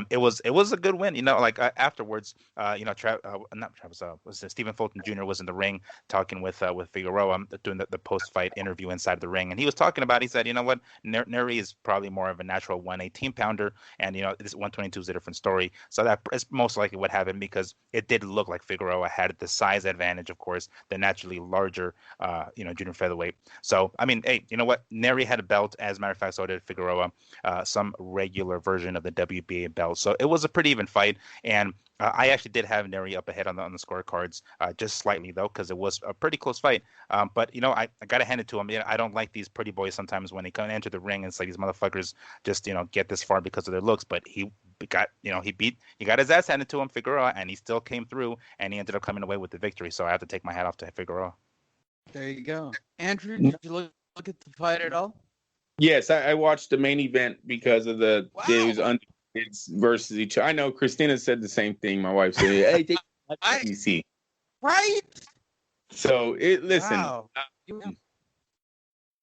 it was a good win. Afterwards, not Travis. Was Stephen Fulton Jr. was in the ring talking with Figueroa, doing the post-fight interview inside the ring, and he was talking about. He said, "You know what, Neri is probably more of a natural 118 pounder, and this 122 is a different story. So that is most likely what happened because it did look like Figueroa had the size advantage, of course, the naturally larger, junior featherweight. So I mean, hey, you know what, Neri had a belt. As a matter of fact, so did Figueroa, some regular version of the WBA belt. So it was a pretty even fight, and I actually did have Neri up ahead on the scorecards, just slightly though, because it was a pretty close fight. But I gotta hand it to him. I don't like these pretty boys sometimes when they come enter the ring. And it's like these motherfuckers just get this far because of their looks. But he got he got his ass handed to him, Figueroa, and he still came through, and he ended up coming away with the victory. So I have to take my hat off to Figueroa. There you go, Andrew. Did you look at the fight at all? Yes, I watched the main event because of the days kids versus each other. I know Christina said the same thing. My wife said, "Hey, take easy." Right. So listen,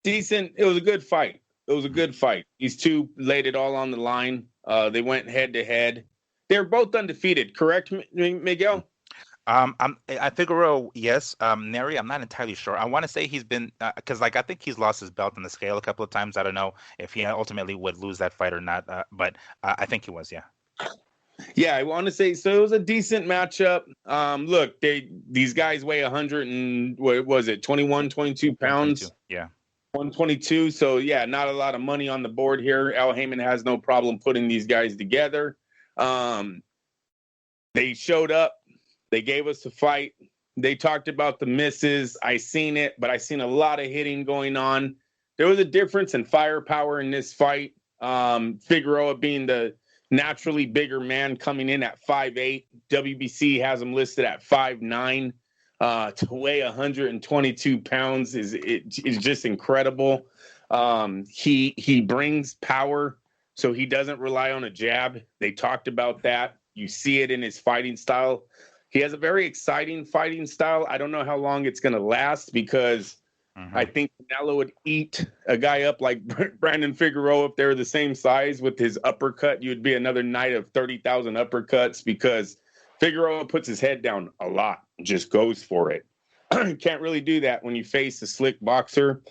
decent. It was a good fight. It was a good fight. These two laid it all on the line. They went head to head. They're both undefeated, correct, Miguel? I Figueroa, yes. Neri, I'm not entirely sure. I want to say he's been because I think he's lost his belt on the scale a couple of times. I don't know if he ultimately would lose that fight or not, but I think he was, yeah. Yeah, I want to say so. It was a decent matchup. Look, these guys weigh 100 and what was it, 21, 22 pounds? 22, yeah. 122. So yeah, not a lot of money on the board here. Al Heyman has no problem putting these guys together. They showed up. They gave us a fight. They talked about the misses. I seen it, but I seen a lot of hitting going on. There was a difference in firepower in this fight. Figueroa being the naturally bigger man coming in at 5'8". WBC has him listed at 5'9". To weigh 122 pounds is just incredible. He brings power, so he doesn't rely on a jab. They talked about that. You see it in his fighting style. He has a very exciting fighting style. I don't know how long it's going to last because I think Canelo would eat a guy up like Brandon Figueroa if they were the same size with his uppercut. You'd be another night of 30,000 uppercuts because Figueroa puts his head down a lot, just goes for it. Can't really do that when you face a slick boxer.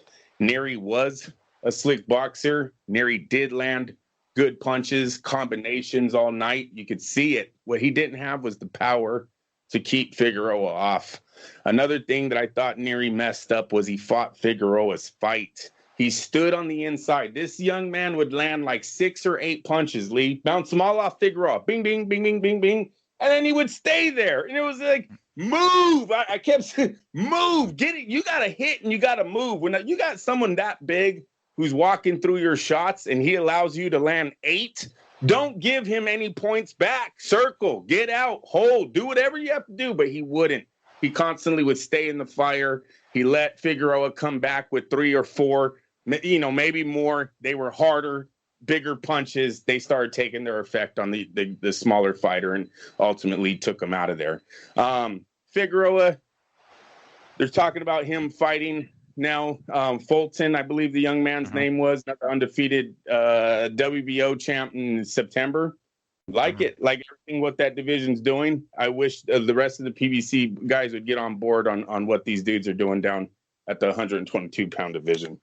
Neri was a slick boxer. Neri did land good punches, combinations all night. You could see it. What he didn't have was the power to keep Figueroa off. Another thing that I thought Neri messed up was he fought Figueroa's fight. He stood on the inside. This young man would land like 6 or 8 punches, Lee, bounce them all off Figueroa. Bing, bing, bing, bing, bing, bing. And then he would stay there. And it was like, move. I kept saying, move. Get it. You got to hit and you got to move. When you got someone that big who's walking through your shots and he allows you to land 8, don't give him any points back. Circle, get out, hold, do whatever you have to do. But he wouldn't. He constantly would stay in the fire. He let Figueroa come back with 3 or 4, maybe more. They were harder, bigger punches. They started taking their effect on the smaller fighter and ultimately took him out of there. Figueroa, they're talking about him fighting now. Fulton, I believe the young man's name was, undefeated WBO champ in September. Like it, like everything what that division's doing. I wish the rest of the PBC guys would get on board on what these dudes are doing down at the 122-pound division.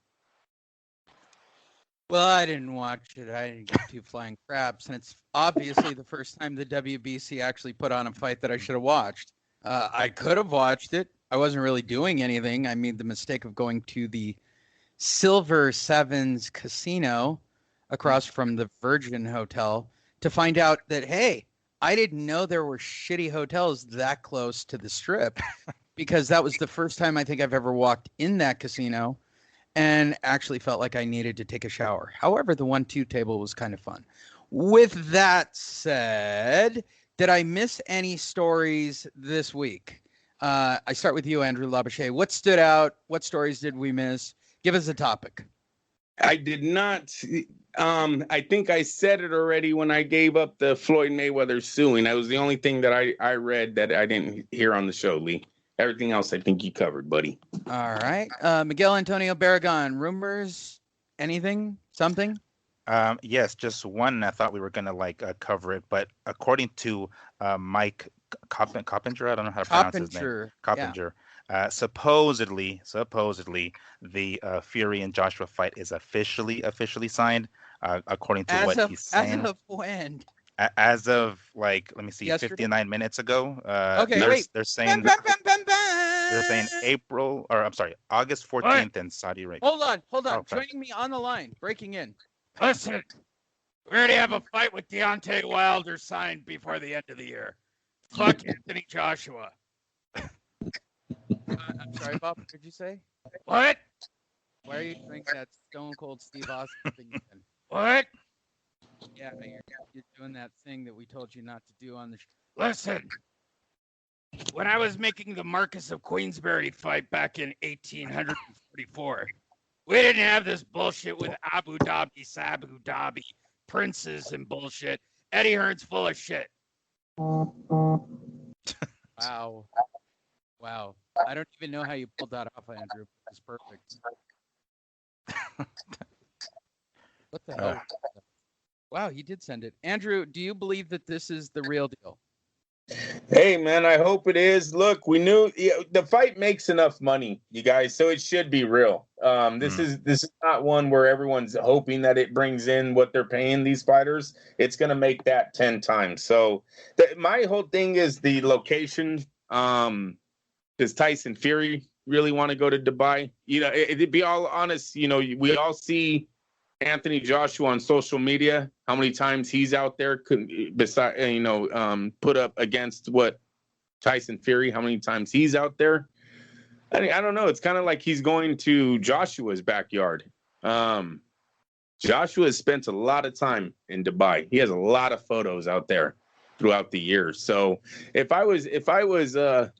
Well, I didn't watch it. I didn't get 2 flying craps, and it's obviously the first time the WBC actually put on a fight that I should have watched. I could have watched it. I wasn't really doing anything. I made the mistake of going to the Silver Sevens Casino across from the Virgin Hotel to find out that, hey, I didn't know there were shitty hotels that close to the Strip because that was the first time I think I've ever walked in that casino and actually felt like I needed to take a shower. However, the 1-2 table was kind of fun. With that said, did I miss any stories this week? I start with you, Andrew Labouche. What stood out? What stories did we miss? Give us a topic. I did not. I think I said it already when I gave up the Floyd Mayweather suing. That was the only thing that I read that I didn't hear on the show, Lee. Everything else I think you covered, buddy. All right. Miguel Antonio Barragan, rumors? Anything? Something? Yes, just one. I thought we were going to cover it, but according to Mike Coppinger, I don't know how to pronounce his name. Coppinger. Yeah. Supposedly, the Fury and Joshua fight is officially signed, according to what he's saying. As of when? As of let me see, yesterday? 59 minutes ago. Okay, wait. They're saying August 14th in Saudi Arabia. Hold on. Oh, joining me on the line, breaking in. Listen, we already have a fight with Deontay Wilder signed before the end of the year. Fuck Anthony Joshua. I'm sorry, Bob. What did you say? What? Why are you doing that Stone Cold Steve Austin thing again? What? Yeah, you're doing that thing that we told you not to do on the show. Listen, when I was making the Marcus of Queensberry fight back in 1844, we didn't have this bullshit with Abu Dhabi, Sabu Dhabi, princes and bullshit. Eddie Hearn's full of shit. Wow. I don't even know how you pulled that off, Andrew. It's perfect. What the hell? Wow, he did send it. Andrew, do you believe that this is the real deal? Hey, man, I hope it is. Look, we knew the fight makes enough money, you guys, so it should be real. This is not one where everyone's hoping that it brings in what they're paying these fighters. It's going to make that 10 times. So my whole thing is the location. Does Tyson Fury really want to go to Dubai? To be all honest, we all see Anthony Joshua on social media, how many times he's out there put up against what Tyson Fury, how many times he's out there. I don't know. It's kind of like he's going to Joshua's backyard. Joshua has spent a lot of time in Dubai. He has a lot of photos out there throughout the years. So if I was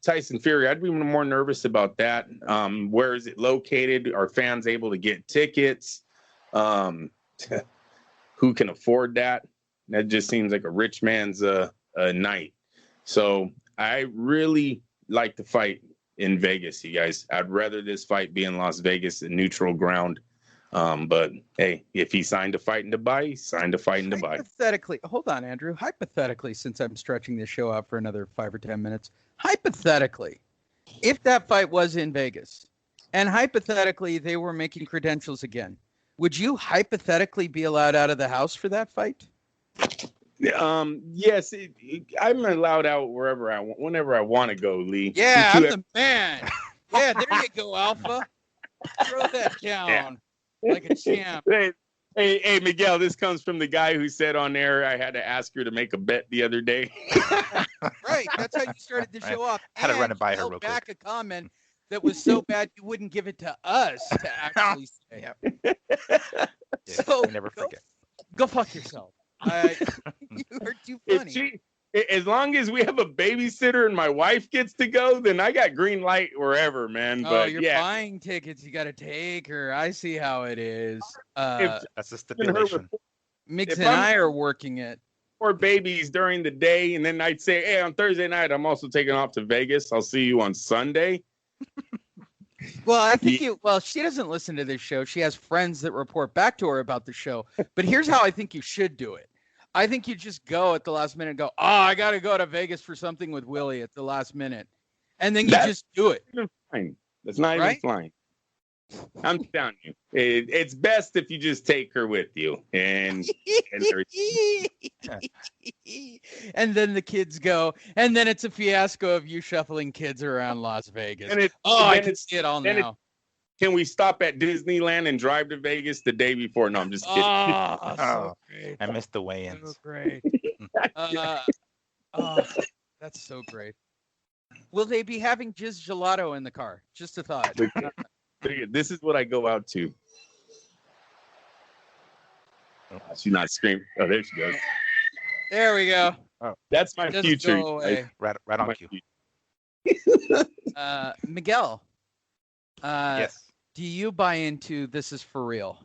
Tyson Fury, I'd be more nervous about that. Where is it located? Are fans able to get tickets? Who can afford that? That just seems like a rich man's night. So I really like the fight in Vegas, you guys. I'd rather this fight be in Las Vegas than neutral ground. But hey, if he signed to fight in Dubai, he signed to fight in Dubai. Hypothetically, hold on, Andrew. Hypothetically, since I'm stretching this show out for another 5 or 10 minutes, hypothetically, if that fight was in Vegas, and hypothetically they were making credentials again, would you hypothetically be allowed out of the house for that fight? Yes, I'm allowed out whenever I want to go, Lee. Yeah, I'm the man. Yeah, there you go, Alpha. Throw that down like a champ. Hey, Miguel, this comes from the guy who said on air I had to ask her to make a bet the other day. Right, that's how you started the show off. Had to run it by her real back quick. A comment that was so bad you wouldn't give it to us to actually say. So never forget. Go fuck yourself. You are too funny. As long as we have a babysitter and my wife gets to go, then I got green light wherever, man. But you're buying tickets. You got to take her. I see how it is. That's a stipulation. Mix and I are working it. 4 babies during the day, and then I'd say, hey, on Thursday night, I'm also taking off to Vegas. I'll see you on Sunday. Well, I think she doesn't listen to this show. She has friends that report back to her about the show. But here's how I think you should do it. I think you just go at the last minute and go, I got to go to Vegas for something with Willie at the last minute. And then you just do it. Fine. That's not even flying. I'm telling you, it's best if you just take her with you. And then the kids go. And then it's a fiasco of you shuffling kids around Las Vegas. I can see it all now. Can we stop at Disneyland and drive to Vegas the day before? No, I'm just kidding. So great. I missed the weigh-ins. So great. That's so great. Will they be having Jizz Gelato in the car? Just a thought. This is what I go out to. She's not screaming. Oh, there she goes. There we go. Oh, that's my Just future. go away. Right on cue. Miguel. Yes. Do you buy into this is for real?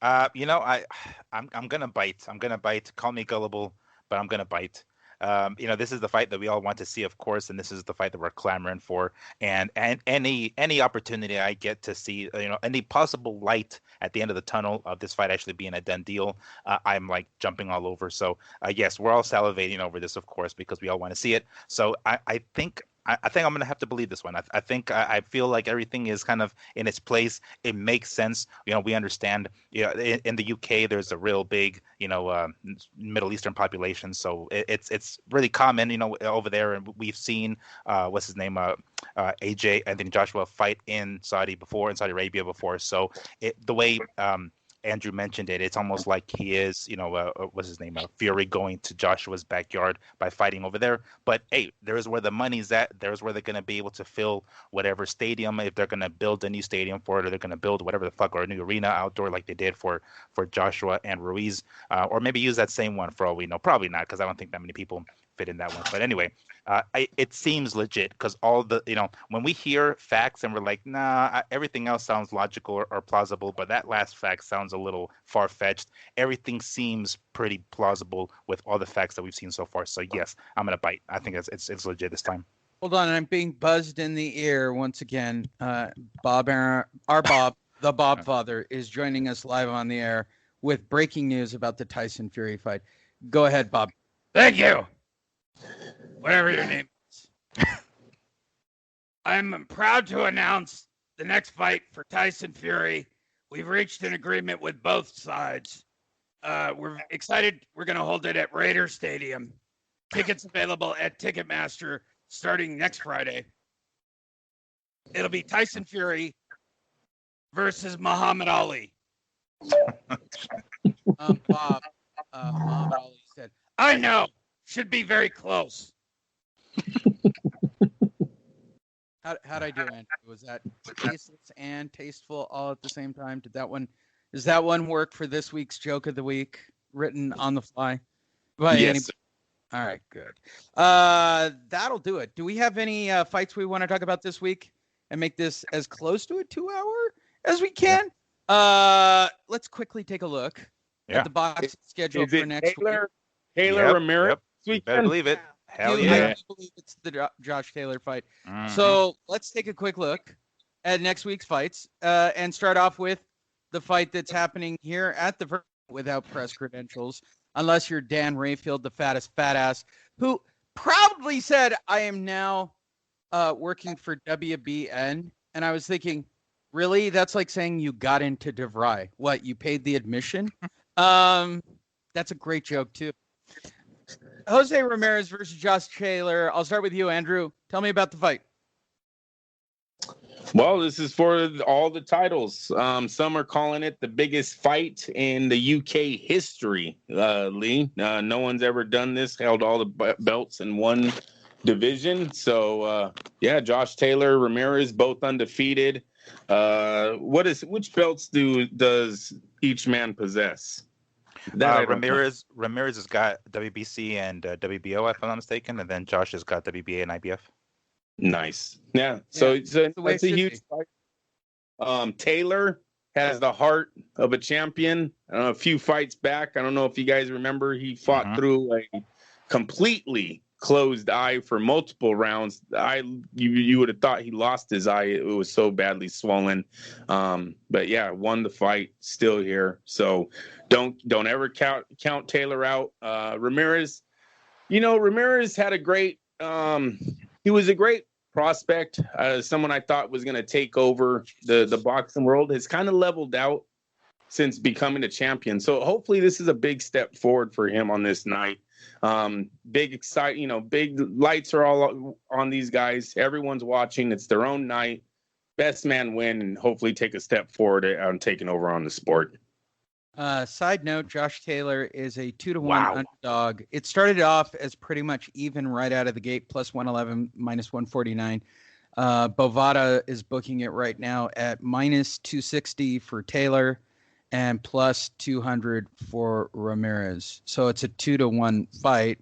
I'm gonna bite. I'm gonna bite. Call me gullible, but I'm gonna bite. This is the fight that we all want to see, of course, and this is the fight that we're clamoring for. And any opportunity I get to see, any possible light at the end of the tunnel of this fight actually being a done deal, I'm like jumping all over. So yes, we're all salivating over this, of course, because we all want to see it. So I think I'm going to have to believe this one. I feel like everything is kind of in its place. It makes sense. We understand. In the UK, there's a real big, Middle Eastern population, so it's really common, over there. And we've seen what's his name, AJ Anthony Joshua fight in Saudi Arabia before. So the way Andrew mentioned it, it's almost like he is, what's his name, Fury going to Joshua's backyard by fighting over there. But hey, there's where the money's at. There's where they're going to be able to fill whatever stadium, if they're going to build a new stadium for it, or they're going to build whatever the fuck, or a new arena outdoor like they did for Joshua and Ruiz, or maybe use that same one for all we know. Probably not, because I don't think that many people fit in that one. But anyway, it seems legit, because all the, when we hear facts and we're like, nah, everything else sounds logical or plausible, but that last fact sounds a little far-fetched. Everything seems pretty plausible with all the facts that we've seen so far. So yes, I'm gonna bite. I think it's legit this time. Hold on, I'm being buzzed in the ear once again. Bob, the Bob Father, is joining us live on the air. with breaking news about the Tyson Fury fight. Go ahead, Bob. Thank you. Whatever your name is. I'm proud to announce the next fight for Tyson Fury. We've reached an agreement with both sides. We're excited. We're going to hold it at Raider Stadium. Tickets available at Ticketmaster starting next Friday. It'll be Tyson Fury versus Muhammad Ali. Bob, Muhammad Ali said, I know. Should be very close. How'd I do, Andrew? Was that tasteless and tasteful all at the same time? Does that one work for this week's joke of the week, written on the fly? Yes. All right, good. That'll do it. Do we have any fights we want to talk about this week and make this as close to a 2-hour as we can? Let's quickly take a look at the box schedule for next week. Taylor Ramirez. You better believe it. Hell I yeah. do believe it's the Josh Taylor fight. Mhm. So let's take a quick look at next week's fights and start off with the fight that's happening here at the without press credentials, unless you're Dan Rayfield, the fattest fat ass, who proudly said, I am now working for WBN. And I was thinking, really? That's like saying you got into DeVry. What, you paid the admission? That's a great joke, too. Jose Ramirez versus Josh Taylor. I'll start with you, Andrew. Tell me about the fight. Well, this is for all the titles. Some are calling it the biggest fight in the UK history, Lee. No one's ever done this, held all the belts in one division. So, Josh Taylor, Ramirez, both undefeated. Which belts does each man possess? Ramirez has got WBC and WBO, if I'm not mistaken, and then Josh has got WBA and IBF. Nice. Yeah. So that's a huge fight. Taylor has the heart of a champion. A few fights back, I don't know if you guys remember, he fought through a completely closed eye for multiple rounds. You would have thought he lost his eye. It was so badly swollen. But yeah, won the fight, still here. So don't ever count Taylor out. Ramirez, Ramirez had a great he was a great prospect, someone I thought was going to take over the boxing world. Has kind of leveled out since becoming a champion. So hopefully this is a big step forward for him on this night. Big lights are all on these guys. Everyone's watching. It's their own night. Best man win, and hopefully take a step forward on taking over on the sport. Side note, Josh Taylor is a 2-1 underdog. It started off as pretty much even right out of the gate, plus 111, minus 149. Bovada is booking it right now at minus 260 for Taylor and plus 200 for Ramirez. So it's a 2-1 fight.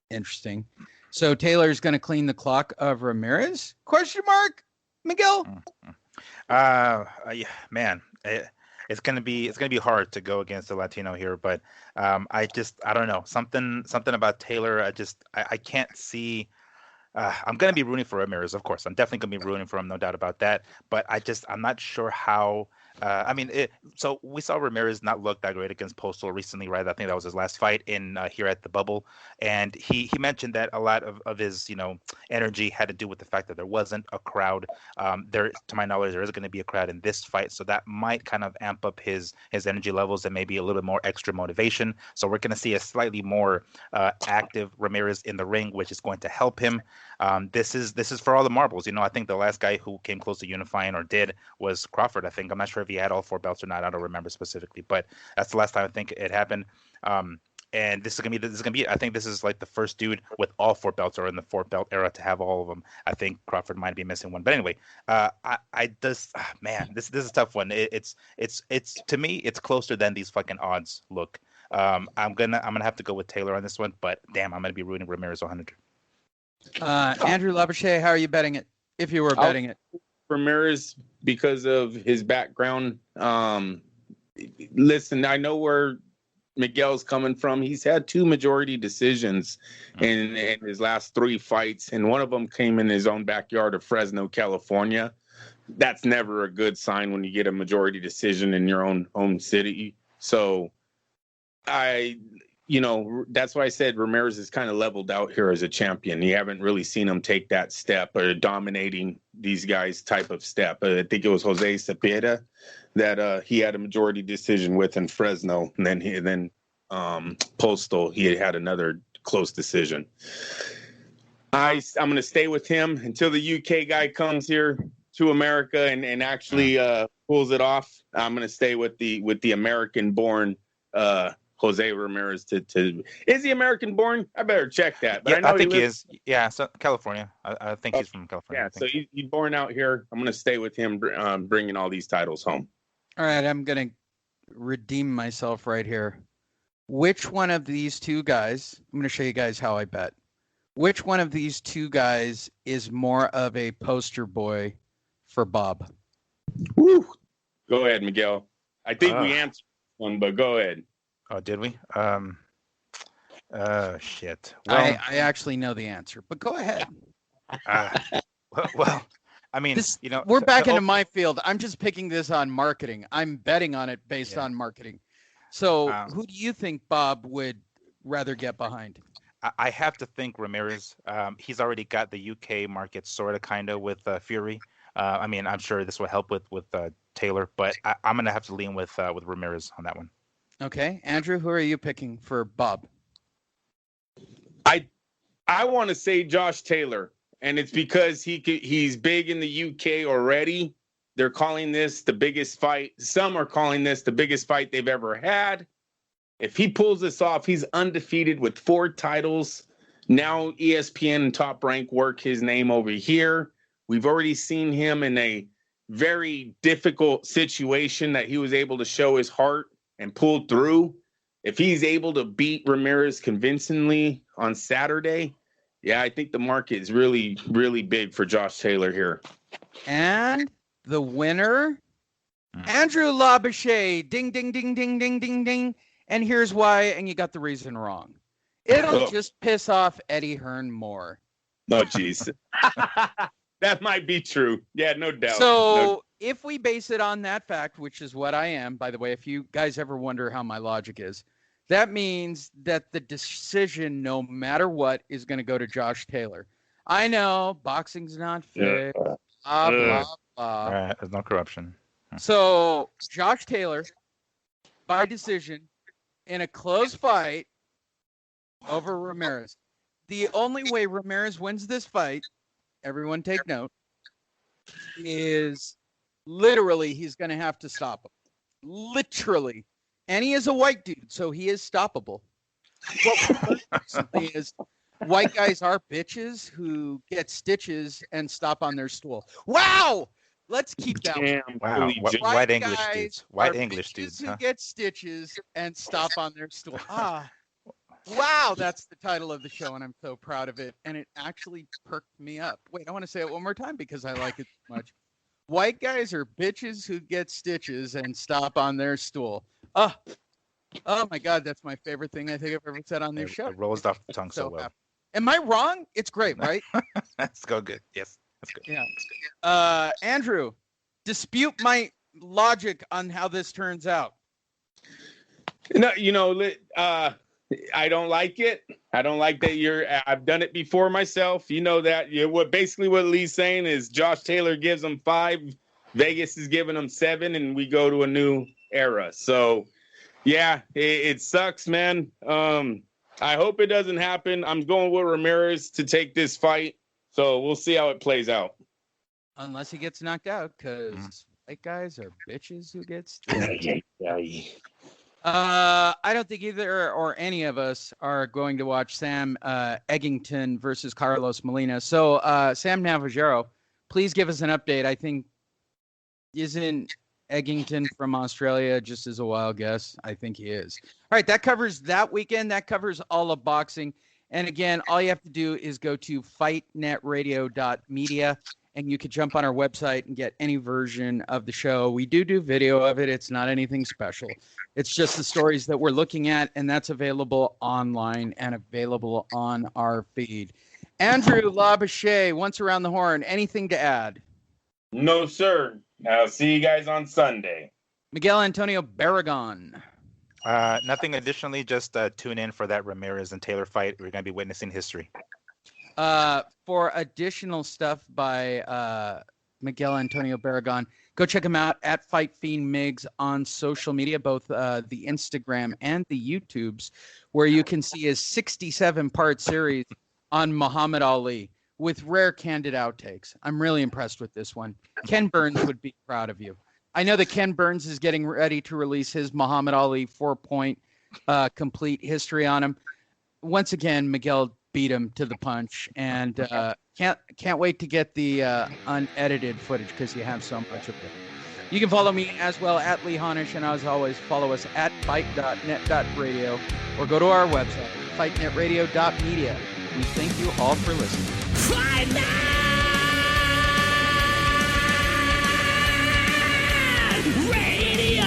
Interesting. So Taylor's going to clean the clock of Ramirez? Question mark, Miguel? Man, it's gonna be hard to go against the Latino here, but I don't know, something about Taylor. I can't see. I'm gonna be rooting for Ramirez, of course. I'm definitely gonna be rooting for him, no doubt about that. But I'm not sure how. So we saw Ramirez not look that great against Postal recently, right? I think that was his last fight in here at the Bubble, and he mentioned that a lot of his energy had to do with the fact that there wasn't a crowd. To my knowledge, there is going to be a crowd in this fight, so that might kind of amp up his energy levels and maybe a little bit more extra motivation. So we're going to see a slightly more active Ramirez in the ring, which is going to help him. This is for all the marbles. I think the last guy who came close to unifying or did was Crawford. I think I'm not sure if he had all 4 belts or not. I don't remember specifically, but that's the last time I think it happened. And this is gonna be. I think this is like the first dude with all 4 belts or in the 4-belt era to have all of them. I think Crawford might be missing one, but anyway, this is a tough one. It's to me, it's closer than these fucking odds look. I'm gonna have to go with Taylor on this one, but damn, I'm gonna be rooting Ramirez 100. Andrew Labouche, how are you betting it? If you were betting it, Ramirez because of his background. Listen, I know where Miguel's coming from. He's had 2 majority decisions in his last 3 fights, and one of them came in his own backyard of Fresno, California. That's never a good sign when you get a majority decision in your own city. So That's why I said Ramirez is kind of leveled out here as a champion. You haven't really seen him take that step or dominating these guys type of step. I think it was Jose Cepeda that he had a majority decision with in Fresno, and then Postal, he had another close decision. I'm going to stay with him until the UK guy comes here to America and actually pulls it off. I'm going to stay with the American-born Jose Ramirez. Is he American-born? I better check that. But Yeah, I think he lives- is. Yeah, so California. I think he's from California. Yeah, so he's born out here. I'm going to stay with him, bringing all these titles home. All right, I'm going to redeem myself right here. Which one of these two guys, I'm going to show you guys how I bet. Which one of these two guys is more of a poster boy for Bob? Woo! Go ahead, Miguel. I think we answered one, but go ahead. Oh, did we? Shit. Well, I actually know the answer, but go ahead. well, I mean, we're back into my field. I'm just picking this on marketing. I'm betting on it based on marketing. So who do you think Bob would rather get behind? I have to think Ramirez. He's already got the UK market sort of kind of with Fury. I mean, I'm sure this will help with Taylor, but I'm going to have to lean with Ramirez on that one. Okay. Andrew, who are you picking for Bob? I want to say Josh Taylor, and it's because he's big in the UK already. They're calling this the biggest fight. Some are calling this the biggest fight they've ever had. If he pulls this off, he's undefeated with 4 titles. Now ESPN and Top Rank work his name over here. We've already seen him in a very difficult situation that he was able to show his heart and pull through. If he's able to beat Ramirez convincingly on Saturday, yeah, I think the market is really, really big for Josh Taylor here. And the winner, Andrew Labouche. Ding, ding, ding, ding, ding, ding, ding. And here's why, and you got the reason wrong. It'll just piss off Eddie Hearn more. Oh, jeez. That might be true. Yeah, no doubt. So if we base it on that fact, which is what I am, by the way, if you guys ever wonder how my logic is, that means that the decision, no matter what, is going to go to Josh Taylor. I know boxing's not fair. Blah, blah, blah. Right, there's no corruption. So Josh Taylor, by decision, in a close fight over Ramirez. The only way Ramirez wins this fight, everyone take note, is literally he's going to have to stop him. Literally. And he is a white dude, so he is stoppable. What we learned recently is white guys are bitches who get stitches and stop on their stool. Wow! Let's keep that. Damn, wow, white English dudes. White English dudes, who huh? get stitches and stop on their stool. Wow, that's the title of the show, and I'm so proud of it. And it actually perked me up. Wait, I want to say it one more time because I like it so much. White guys are bitches who get stitches and stop on their stool. Oh my God, that's my favorite thing I think I've ever said on this show. It rolls off the tongue so well. Happy. Am I wrong? It's great, right? That's go good. Yes, that's good. Yeah. Andrew, dispute my logic on how this turns out. No, I don't like it. I don't like that I've done it before myself. You know that. Basically what Lee's saying is Josh Taylor gives him 5, Vegas is giving him 7, and we go to a new era. So, yeah, it sucks, man. I hope it doesn't happen. I'm going with Ramirez to take this fight. So we'll see how it plays out. Unless he gets knocked out, because white guys are bitches who get I don't think either or any of us are going to watch Sam Eggington versus Carlos Molina. So, Sam Navajero, please give us an update. I think, isn't Eggington from Australia just as a wild guess? I think he is. All right, that covers that weekend. That covers all of boxing. And again, all you have to do is go to fightnetradio.media. And you could jump on our website and get any version of the show. We do video of it. It's not anything special. It's just the stories that we're looking at, and that's available online and available on our feed. Andrew Labouche, once around the horn, anything to add? No, sir. I'll see you guys on Sunday. Miguel Antonio Barragon. Nothing additionally, just tune in for that Ramirez and Taylor fight. We're going to be witnessing history. For additional stuff by Miguel Antonio Barragan, go check him out at Fight Fiend Migs on social media, both the Instagram and the YouTubes, where you can see his 67-part series on Muhammad Ali with rare candid outtakes. I'm really impressed with this one. Ken Burns would be proud of you. I know that Ken Burns is getting ready to release his Muhammad Ali 4-point complete history on him. Once again, Miguel beat him to the punch, and can't wait to get the unedited footage because you have so much of it. You can follow me as well at Lee Honish, and as always, follow us at fight.net.radio or go to our website, fightnetradio.media. We thank you all for listening. Fight Net Radio!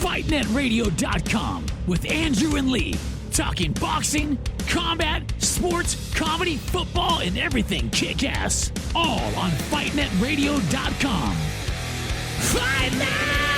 FightNetRadio.com with Andrew and Lee. Talking boxing, combat, sports, comedy, football, and everything kick-ass. All on FightNetRadio.com. Fight Net!